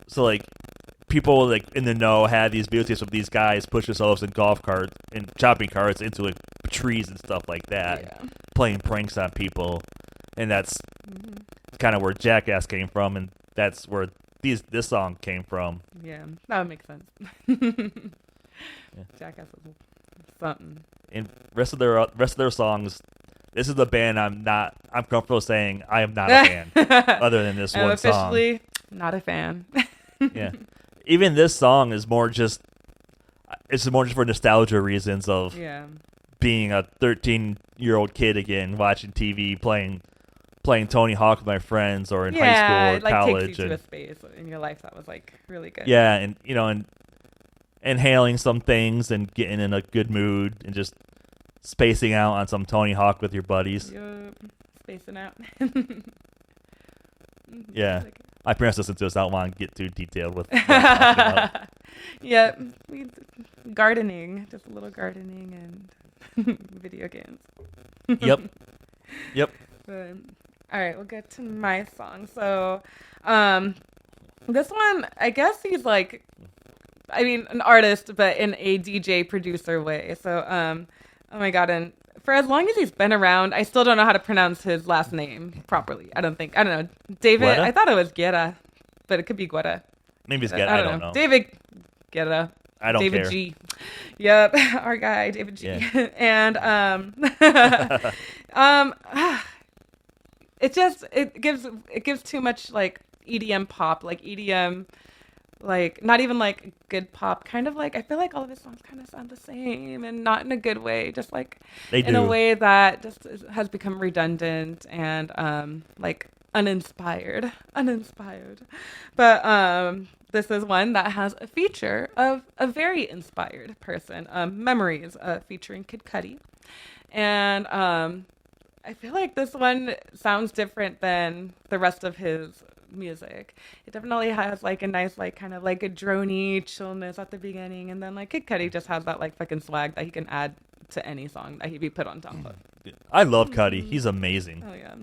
So like people like in the know had these videotapes of these guys push themselves in golf carts and shopping carts into like trees and stuff like that, Yeah. playing pranks on people, and that's kind of where Jackass came from, and that's where this song came from. Yeah, that would make sense. Jackass is something. And rest of their songs, this is the band I'm comfortable saying I am not a fan other than this I'm one song. officially not a fan. Yeah. Even this song is more just it's more just for nostalgia reasons of Yeah. being a 13-year-old kid again, watching TV, playing Tony Hawk with my friends, or in high school or it, like, college. takes you to a space in your life that was like really good. Yeah, and and inhaling some things and getting in a good mood and just spacing out on some Tony Hawk with your buddies. Yup. Spacing out. Yeah. My parents listen to us. I don't want to get too detailed with what I'm talking about. Yep. Gardening, just a little gardening and video games. Yep. But, all right, we'll get to my song. So, this one, I guess he's like, an artist, but in a DJ producer way. So, oh my God, and for as long as he's been around, I still don't know how to pronounce his last name properly. I don't know. David, Guetta? I thought it was Guetta, but it could be Guetta. Maybe it's Guetta. I don't know. David Guetta. I don't David care. G. Yep, our guy, David G. Yeah. And it gives too much like EDM pop, like EDM, like not even like good pop, kind of like I feel like all of his songs kind of sound the same and not in a good way, just like in a way that just has become redundant and like uninspired. But this is one that has a feature of a very inspired person, Memories, featuring Kid Cudi. And I feel like this one sounds different than the rest of his music. It definitely has like a nice, like kind of like a droney chillness at the beginning. And then like Kid Cudi just has that like fucking swag that he can add to any song that he be put on top of. I love Cudi. He's amazing. Oh yeah.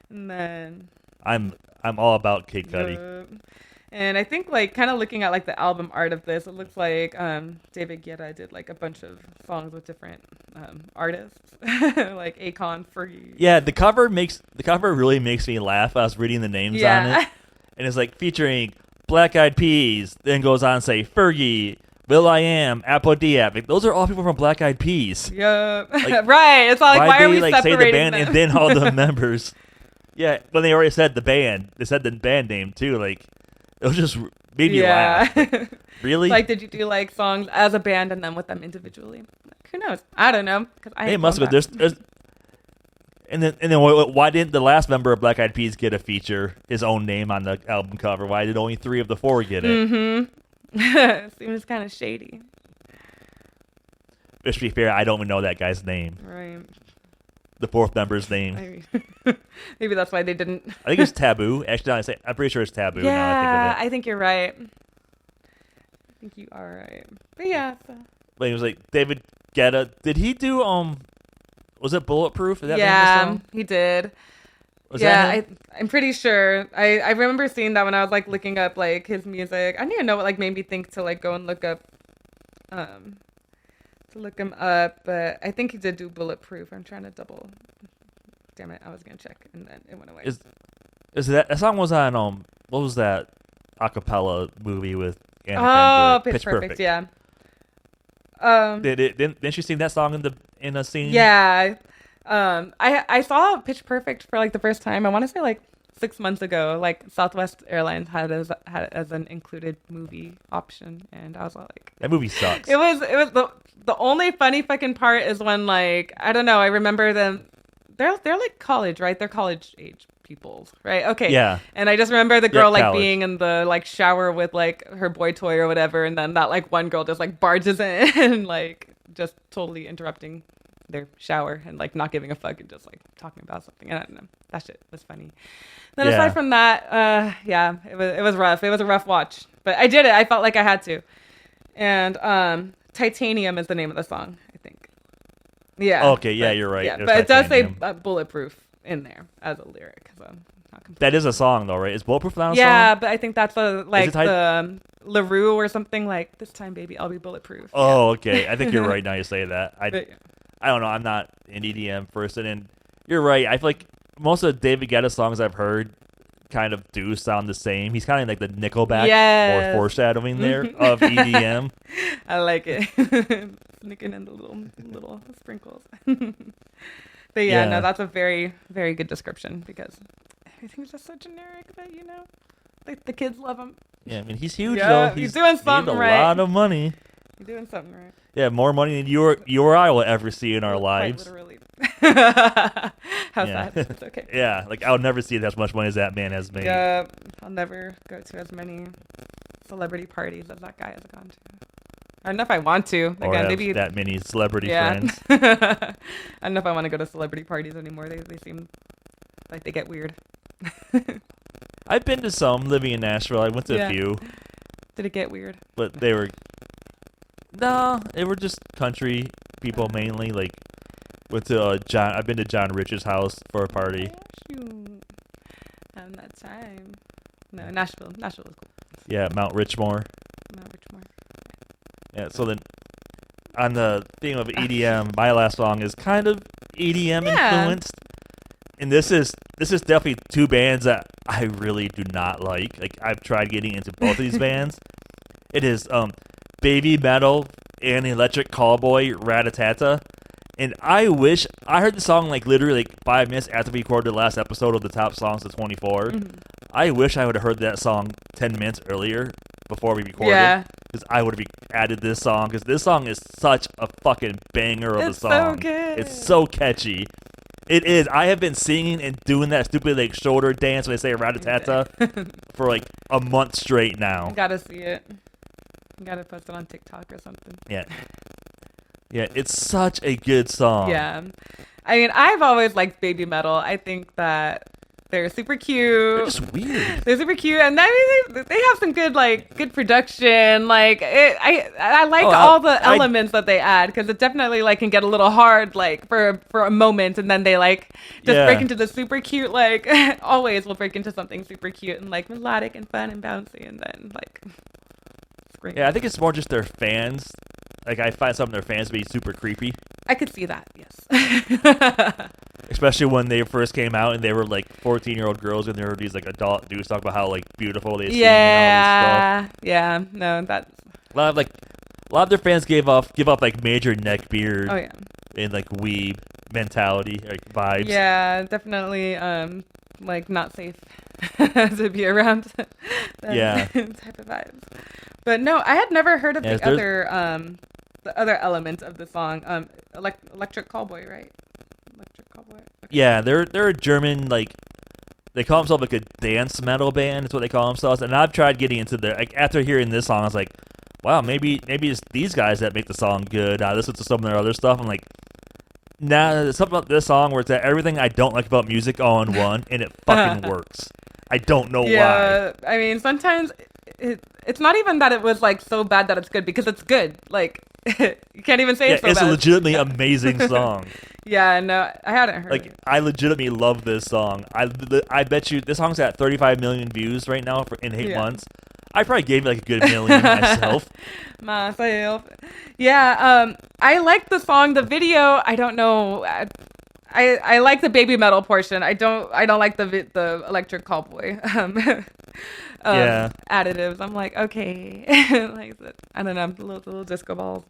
And then I'm all about Kid Cudi. And I think like kind of looking at like the album art of this, it looks like David Guetta did like a bunch of songs with different artists, like Akon, Fergie. Yeah, the cover really makes me laugh. I was reading the names on it, and it's like featuring Black Eyed Peas. Then goes on to say Fergie, Will.i.am, Apodiap. Like, those are all people from Black Eyed Peas. Yeah, Like, right. It's all like why are we like separating say the band them? and then all the members? Yeah, when they already said the band, they said the band name too. Like it was just made me laugh. Like, really? Like, did you do like songs as a band and then with them individually? Like, who knows? I don't know. It must have been. There's and then why didn't the last member of Black Eyed Peas get a feature, his own name on the album cover? Why did only 3 of the 4 get it? Seems kind of shady. Which, to be fair, I don't even know that guy's name. Right. The 4th member's name. Maybe that's why they didn't. I think it's Taboo. Actually, I'm pretty sure it's Taboo. Yeah, now I think of it. I think you're right. I think you are right. But yeah. So. But it was like David Guetta. Did he do was it Bulletproof? Is that yeah, the name of the song? he did. Was yeah, that him? I'm pretty sure. I remember seeing that when I was like looking up like his music. I didn't even know what like made me think to like go and look up him up, but I think he did do Bulletproof. I'm trying to double. Damn it, I was gonna check and then it went away. Is that song was on what was that acapella movie with Anna Kendrick? Pitch Perfect, yeah. Didn't she sing that song in a scene? Yeah. I saw Pitch Perfect for like the first time. I want to say like 6 months ago. Like Southwest Airlines had as an included movie option, and I was like, that movie sucks. It was the only funny fucking part is when like I don't know. I remember them. They're like college, right? They're college age people, right? Okay. Yeah. And I just remember the girl like college. being in the like shower with like her boy toy or whatever, and then that like one girl just like barges in and like just totally interrupting their shower and like not giving a fuck and just like talking about something. I don't know. That shit was funny. Then aside from that, yeah, it was rough. It was a rough watch, but I did it. I felt like I had to. And Titanium is the name of the song, I think. Yeah. Okay. Yeah, you're right. Yeah, but it does say Bulletproof in there as a lyric. So not completely. That is a song though, right? Is Bulletproof not a song? Yeah, but I think that's like the the LaRue or something like this time, baby, I'll be bulletproof. Oh, okay. I think you're right now you say that. I But, don't know. I'm not an EDM person, and you're right. I feel like most of the David Guetta songs I've heard kind of do sound the same. He's kind of like the Nickelback or foreshadowing there of EDM. I like it. Sneaking in the little sprinkles. But yeah, no, that's a very, very good description because everything's just so generic that, you know, like the kids love him. Yeah, I mean, he's huge Yeah, though. he's doing something made a right. lot of money. You're doing something right. Yeah, more money than you or I will ever see in our Quite lives. literally. How Yeah. sad. It's okay. Yeah, like I'll never see as much money as that man has made. Yeah, I'll never go to as many celebrity parties as that guy has gone to. I don't know if I want to. Or Again, have maybe that many celebrity friends. I don't know if I want to go to celebrity parties anymore. They seem like they get weird. I've been to some living in Nashville. I went to a few. Did it get weird? But they were just country people mainly. Like went to John. I've been to John Rich's house for a party. Shoot. On that time. No, Nashville. Nashville is cool. Yeah, Mount Richmore. Mount Richmore. Yeah, so then on the theme of EDM, my last song is kind of EDM influenced. And this is definitely two bands that I really do not like. Like I've tried getting into both of these bands. It is Baby Metal and Electric Callboy Ratatata. And I heard the song like literally like 5 minutes after we recorded the last episode of the Top Songs of 24. Mm-hmm. I wish I would have heard that song 10 minutes earlier before we recorded. Yeah. Because I would have added this song. Because this song is such a fucking banger of a song. It's so good. It's so catchy. It is. I have been singing and doing that stupid like shoulder dance when they say Ratatata for like a month straight now. You gotta see it. You gotta post it on TikTok or something. Yeah. Yeah, it's such a good song. Yeah. I mean, I've always liked Baby Metal. I think that they're super cute. They're just weird. They're super cute, and I mean, they have some good production. Like I like all the elements that they add, because it definitely like can get a little hard like for a moment, and then they like just break into the super cute. Like always will break into something super cute and like melodic and fun and bouncy, and then like scream. Yeah, I think it's more just their fans. Like I find some of their fans to be super creepy. I could see that, yes. Especially when they first came out and they were like 14-year-old girls, and there were these like adult dudes talk about how like beautiful they seem and all this stuff. Yeah, no, that's a lot of their fans give off like major neck beard. Oh yeah. And like weeb mentality, like vibes. Yeah, definitely like not safe to be around that type of vibes. But no, I had never heard of the other element of the song, Electric Callboy, right? Electric Callboy. Okay. Yeah, they're a German, like they call themselves like a dance metal band. Is what they call themselves. And I've tried getting into like after hearing this song, I was like, wow, maybe it's these guys that make the song good. I listen to some of their other stuff. I'm like, nah, there's something about this song where it's everything I don't like about music all in one, and it fucking works. I don't know why. Yeah, I mean, sometimes it's not even that it was like so bad that it's good, because it's good. Like you can't even say it's so bad. It's a legitimately amazing song. Yeah, no, I hadn't heard. Like I legitimately love this song. I bet you this song's at 35 million views right now in 8 months. I probably gave it like a good million myself. Yeah, I like the song. The video, I don't know. I like the Baby Metal portion. I don't like the Electric Callboy additives. I'm like, okay, like I don't know, the little disco balls,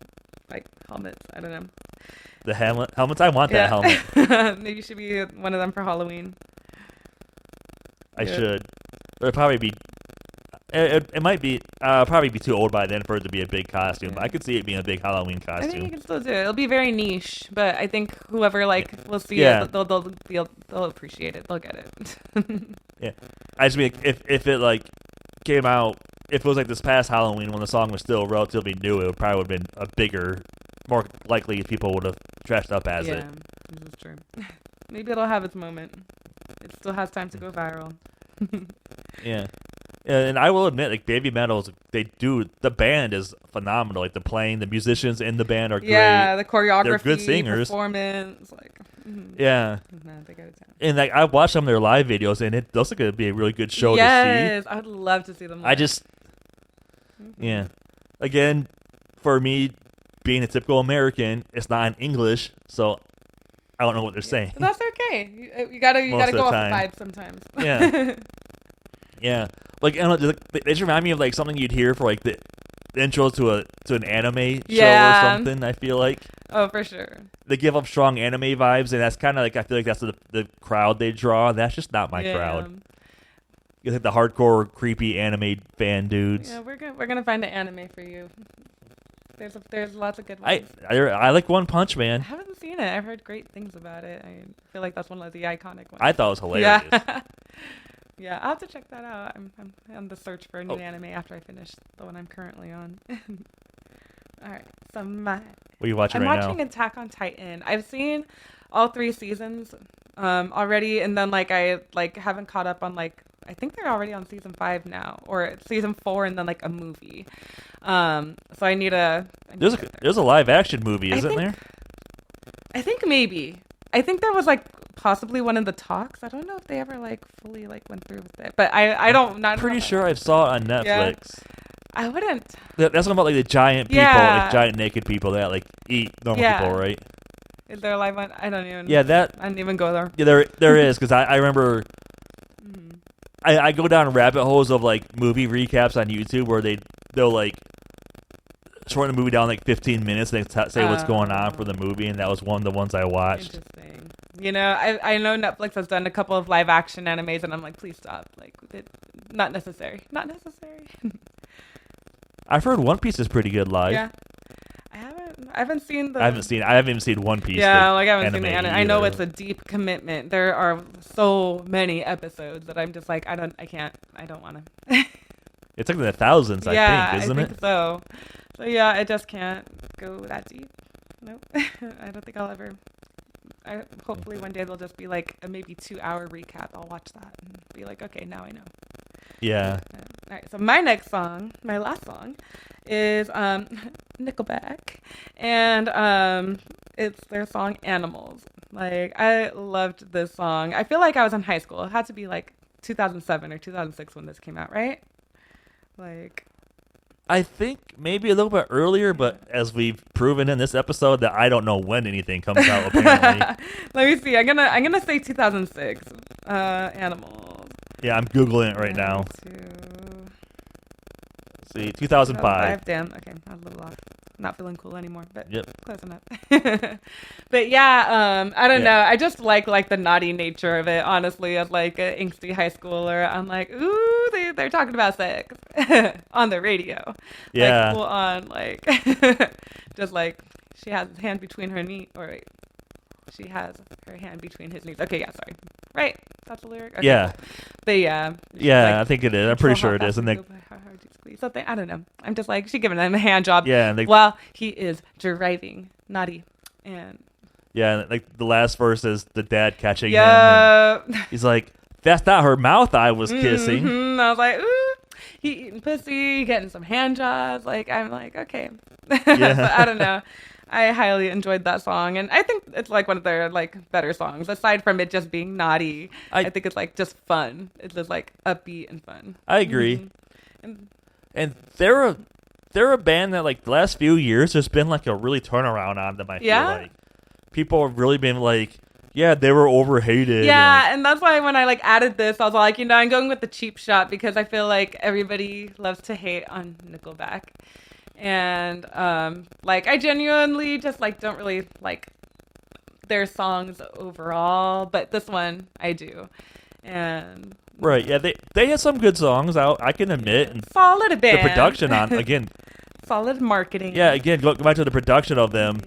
like helmets. I don't know. The helmets. I want that helmet. Maybe you should be one of them for Halloween. I should. It'd probably be. It might be probably be too old by then for it to be a big costume. But I could see it being a big Halloween costume. I think you can still do it. It'll be very niche, but I think whoever will see it, they'll appreciate it. They'll get it. Yeah, I just mean if it like came out, if it was like this past Halloween when the song was still relatively new, it probably would have been a bigger, more likely people would have dressed up as it. Yeah, this is true. Maybe it'll have its moment. It still has time to go viral. Yeah. And I will admit, like Baby Metal's, the band is phenomenal. Like the musicians in the band are great. Yeah, the choreography, they're good singers, performance, like. Yeah. No, they got it down. And like I watched some of their live videos, and it looks like it'd be a really good show to see. Yes, I would love to see them live. Yeah. Again, for me, being a typical American, it's not in English, so I don't know what they're saying. But that's okay. You gotta go off the vibe sometimes. Yeah. Yeah. Like, I don't know, they just remind me of like something you'd hear for like the intro to an anime show or something. I feel like. Oh, for sure. They give up strong anime vibes, and that's kind of like I feel like that's the crowd they draw. That's just not my crowd. You like the hardcore, creepy anime fan dudes. Yeah, we're gonna find an anime for you. There's lots of good ones. I like One Punch I Man. haven't seen it. I've heard great things about it. I feel like that's one of the iconic ones. I thought it was hilarious. Yeah. Yeah, I'll have to check that out. I'm on the search for a new anime after I finish the one I'm currently on. All right, so what are you watching right now? I'm watching Attack on Titan. I've seen all 3 seasons already, and then I haven't caught up on I think they're already on season 5 now, or season 4, and then a movie. So I need a. There's a live action movie, isn't there? I think maybe. I think there was possibly one in the talks. I don't know if they ever fully went through with it, but I don't. Not pretty sure I saw it on Netflix. Yeah. I wouldn't. That's one about the giant people, giant naked people that eat normal people, right? Is there a live one? I don't even. Yeah, I didn't even go there. Yeah, there is, because I remember. Mm-hmm. I go down rabbit holes of movie recaps on YouTube where they'll shorten the movie down 15 minutes and they say what's going on for the movie, and that was one of the ones I watched. Interesting. I know Netflix has done a couple of live action animes, and I'm please stop. Not necessary. Not necessary. I've heard One Piece is pretty good live. Yeah. I haven't seen the. I haven't even seen One Piece. Yeah, I haven't seen the anime. Either. I know it's a deep commitment. There are so many episodes that I'm just I don't want to. It's in the thousands, I think, isn't it? I think so. So yeah, I just can't go that deep. Nope. I don't think I'll ever. Hopefully one day there'll just be a maybe 2-hour recap. I'll watch that and be okay, now I know. Yeah. All right, so my last song, is Nickelback, and it's their song "Animals." I loved this song. I feel like I was in high school. It had to be 2007 or 2006 when this came out, right? I think maybe a little bit earlier, but as we've proven in this episode, that I don't know when anything comes out. Apparently, let me see. I'm gonna say 2006. Animals. Yeah, I'm googling it right now. Let's see, 2005. Damn. Okay, I'm a little off. Not feeling cool anymore, but yep, close enough. But yeah, I don't know. I just like the naughty nature of it. Honestly, as an angsty high schooler, I'm ooh, they're talking about sex on the radio. Yeah, full on just she has his hand between her knee, or she has her hand between his knees. Okay, yeah, sorry. Right, that's the lyric. Okay, yeah, cool. But yeah. Yeah, I think it is. I'm pretty sure it is. And something, I don't know. I'm just she giving him a hand job. Yeah, while he is driving, naughty, and yeah, the last verse is the dad catching him. And he's "That's not her mouth I was kissing." Mm-hmm. I was ooh, he eating pussy, getting some hand jobs. I'm okay. Yeah. So, I don't know. I highly enjoyed that song, and I think it's one of their better songs. Aside from it just being naughty, I think it's just fun. It's just upbeat and fun. I agree. Mm-hmm. And they're a band that the last few years there's been a really turnaround on them. I feel like people have really been yeah, they were overhated. Yeah, and that's why when I added this, I was I'm going with the cheap shot, because I feel everybody loves to hate on Nickelback. And I genuinely just don't really like their songs overall, but this one I do. And right, yeah, they had some good songs out, I can admit. And solid band. The production on again. Solid marketing. Yeah, again, go back to the production of them.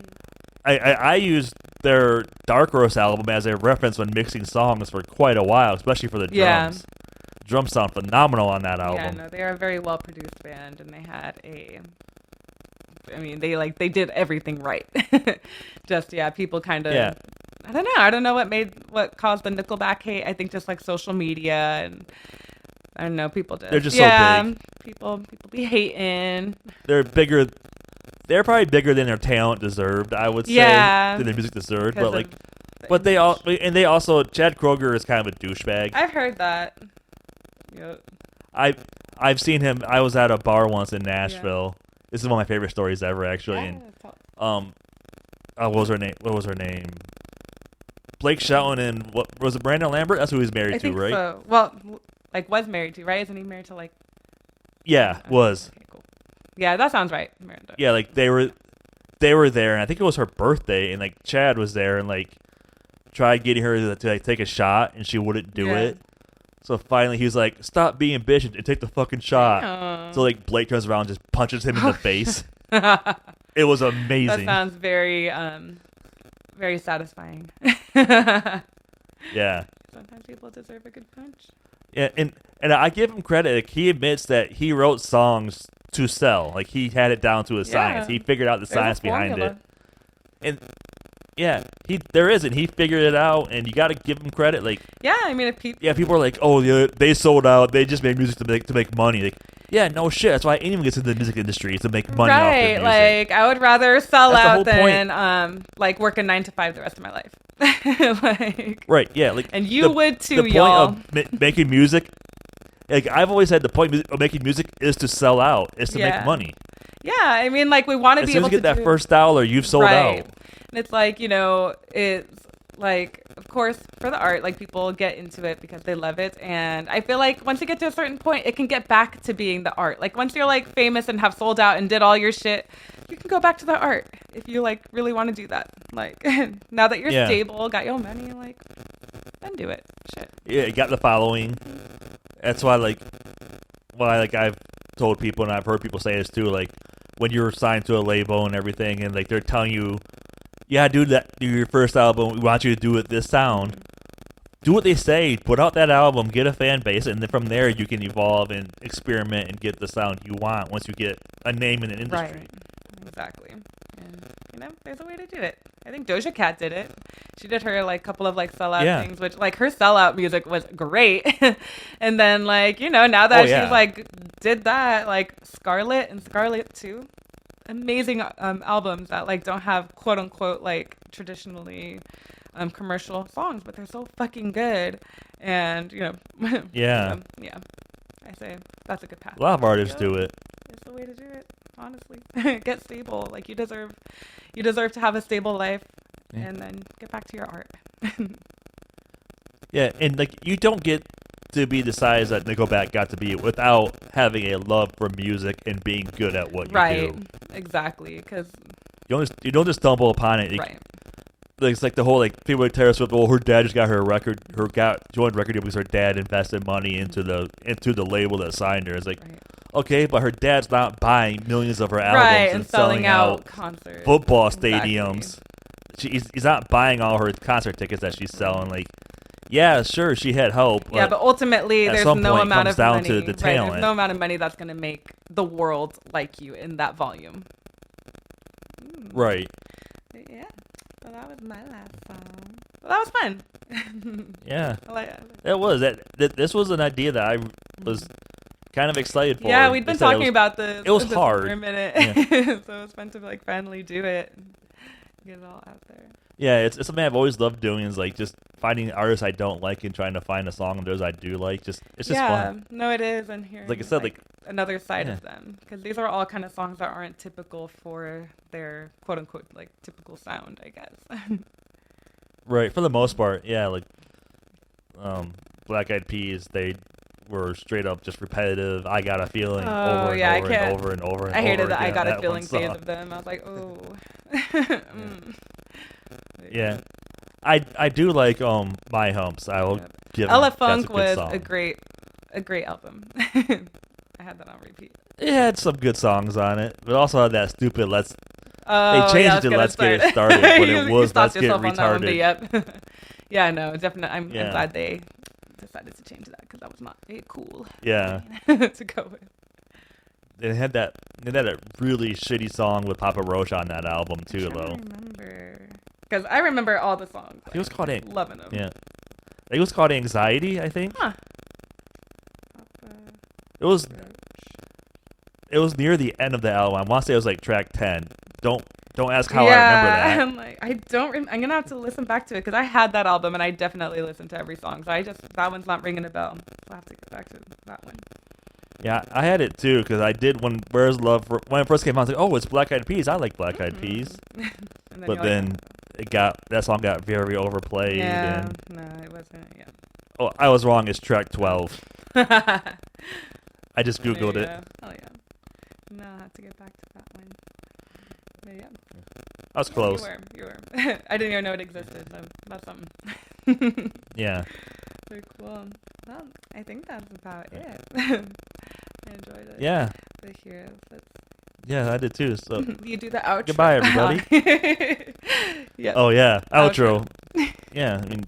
I used their Dark Horse album as a reference when mixing songs for quite a while, especially for the drums. Yeah. Drums sound phenomenal on that album. Yeah, no, they are a very well produced band, and they had they did everything right. Just people kind of. Yeah. I don't know what caused the Nickelback hate. I think just social media, and I don't know, people just. They're just so big. People be hating. They're bigger. They're probably bigger than their talent deserved, I would say. Yeah. Than their music deserved, but they also Chad Kroeger is kind of a douchebag. I've heard that. Yep. I've seen him. I was at a bar once in Nashville. Yeah. This is one of my favorite stories ever, actually. Yeah, and what was her name? Blake Shelton and what was it? Brandon Lambert. That's who he's married to, right? So. Well, was married to, right? Isn't he married to Yeah, was. Okay, cool. Yeah, that sounds right. Miranda. Yeah, they were there, and I think it was her birthday, and Chad was there, and tried getting her to take a shot, and she wouldn't do it. So finally, he was "Stop being a bitch and take the fucking shot." Damn. So Blake turns around and just punches him in the face. It was That amazing. sounds very very satisfying. Yeah. Sometimes people deserve a good punch. Yeah, and I give him credit. Like, he admits that he wrote songs to sell. Like, he had it down to a science. He figured out the science behind it. And yeah, there isn't. He figured it out, and you got to give him credit. Like, yeah, I mean, if people, yeah, people are like, oh, yeah, they sold out. They just made music to make money. Like, yeah, no shit. That's why anyone gets into the music industry, is to make money off their music. Like, I would rather sell That's out the whole than like work a 9 to 5 the rest of my life. Like, right? Yeah, like, and you would too, the y'all. point of making music. Like, I've always said, the point of making music is to sell out, is to make money. Yeah, I mean, like, we want to be able to get that first dollar, you've sold out. And it's like, you know, it's like, of course, for the art, like, people get into it because they love it. And I feel like once you get to a certain point, it can get back to being the art. Like, once you're, like, famous and have sold out and did all your shit, you can go back to the art if you, like, really want to do that. Like, now that you're stable, got your money, like, then do it. Shit. Yeah, you got the following. That's why, like, I've told people, and I've heard people say this too, like, when you're signed to a label and everything, and, like, they're telling you, yeah, do your first album, we want you to do it this sound. Do what they say, put out that album, get a fan base, and then from there you can evolve and experiment and get the sound you want once you get a name in an industry. Right, exactly. And, you know, there's a way to do it. I think Doja Cat did it. She did her, like, couple of, like, sellout things, which, like, her sellout music was great. And then, like, you know, now that she's, like, did that, like, Scarlet and Scarlet 2, amazing albums that, like, don't have quote unquote, like, traditionally commercial songs, but they're so fucking good. And, you know, yeah, I say that's a good path. A lot of artists do it. It's the way to do it, honestly. Get stable. Like, you deserve to have a stable life, and then get back to your art. Yeah, and, like, you don't get to be the size that Nickelback got to be without having a love for music and being good at what you do. Right, exactly, because you don't just stumble upon it. Right. Like, it's like the whole, like, people like Taylor Swift. Oh, her dad just got her record. Joined record deal because her dad invested money into the label that signed her. It's like, okay, but her dad's not buying millions of her albums and selling out concerts, football stadiums. He's not buying all her concert tickets that she's selling. Like, yeah, sure, she had help. Yeah, but ultimately, there's no amount of money. To the talent. There's no amount of money that's going to make the world like you in that volume. Right. Yeah. Well, that was my last song. Well, that was fun. Yeah. It was. This was an idea that I was kind of excited for. Yeah, we'd been talking about this. It was hard for a minute, so it was fun to, like, finally do it. Get it all out there. Yeah, it's something I've always loved doing, is, like, just finding artists I don't like and trying to find a song of those I do like. It's just fun. No, it is. And hearing, like I said, like another side of them, because these are all kind of songs that aren't typical for their quote unquote, like, typical sound, I guess. Right, for the most part, yeah. Like, Black Eyed Peas, they were straight up just repetitive. I Got a Feeling over and over and over. I hated that I Got a Feeling phase of them. I was like, oh. Yeah, I do like My Humps. I will give Ella Funk was song. a great album. I had that on repeat. It had some good songs on it, but also had that stupid they changed it to Let's Get It Started, but it was Let's Get Retarded. Yep. Yeah, no, definitely. I'm glad they decided to change that, because that was not cool. Yeah. To go with. It had a really shitty song with Papa Roach on that album too, though. Because I remember all the songs. It was called loving them. Yeah, it was called Anxiety, I think. Huh. It was near the end of the album. I want to say it was like track 10. Don't ask how I remember that. I'm like, I don't. I'm gonna have to listen back to it, because I had that album and I definitely listened to every song. So that one's not ringing a bell. I'll have to get back to that one. Yeah, I had it too, because I did when Where's Love when it first came out. I was like, oh, it's Black Eyed Peas. I like Black Eyed Peas. But then that song got very overplayed. Yeah, no, it wasn't. Yeah. Oh, I was wrong. It's track 12. I just Googled it. Oh yeah. No, I'll have to get back to that one. But yeah. I was close. You were. I didn't even know it existed, so that's something. Yeah. Very cool. Well, I think that's about it. I enjoyed it. Yeah. The heroes. Yeah, I did too. So You do the outro. goodbye, everybody. Yeah. Oh yeah, Outro. outro. Yeah, I mean,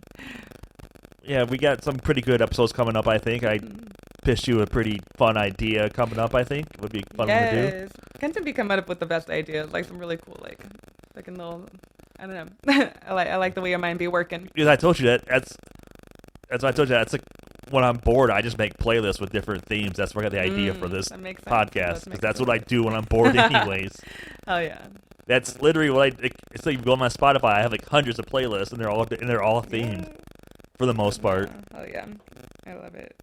yeah, we got some pretty good episodes coming up. I think I pitched you a pretty fun idea coming up. I think would be a fun one to do. Yes. Kenton be coming up with the best ideas, like some really cool, like fucking little. I don't know. I like the way your mind be working. Because I told you that's what I told you. That's like when I'm bored, I just make playlists with different themes. That's where I got the idea for this That makes sense. podcast. Because that's what I do when I'm bored, anyways. Oh yeah. That's literally what it's like. You go on my Spotify, I have like hundreds of playlists, and they're all themed for the most part. Oh yeah, I love it.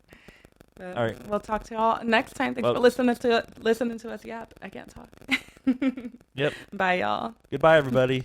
But All right. we'll talk to y'all next time. Thanks for listening to us. Yap, I can't talk. Yep. Bye, y'all. Goodbye, everybody.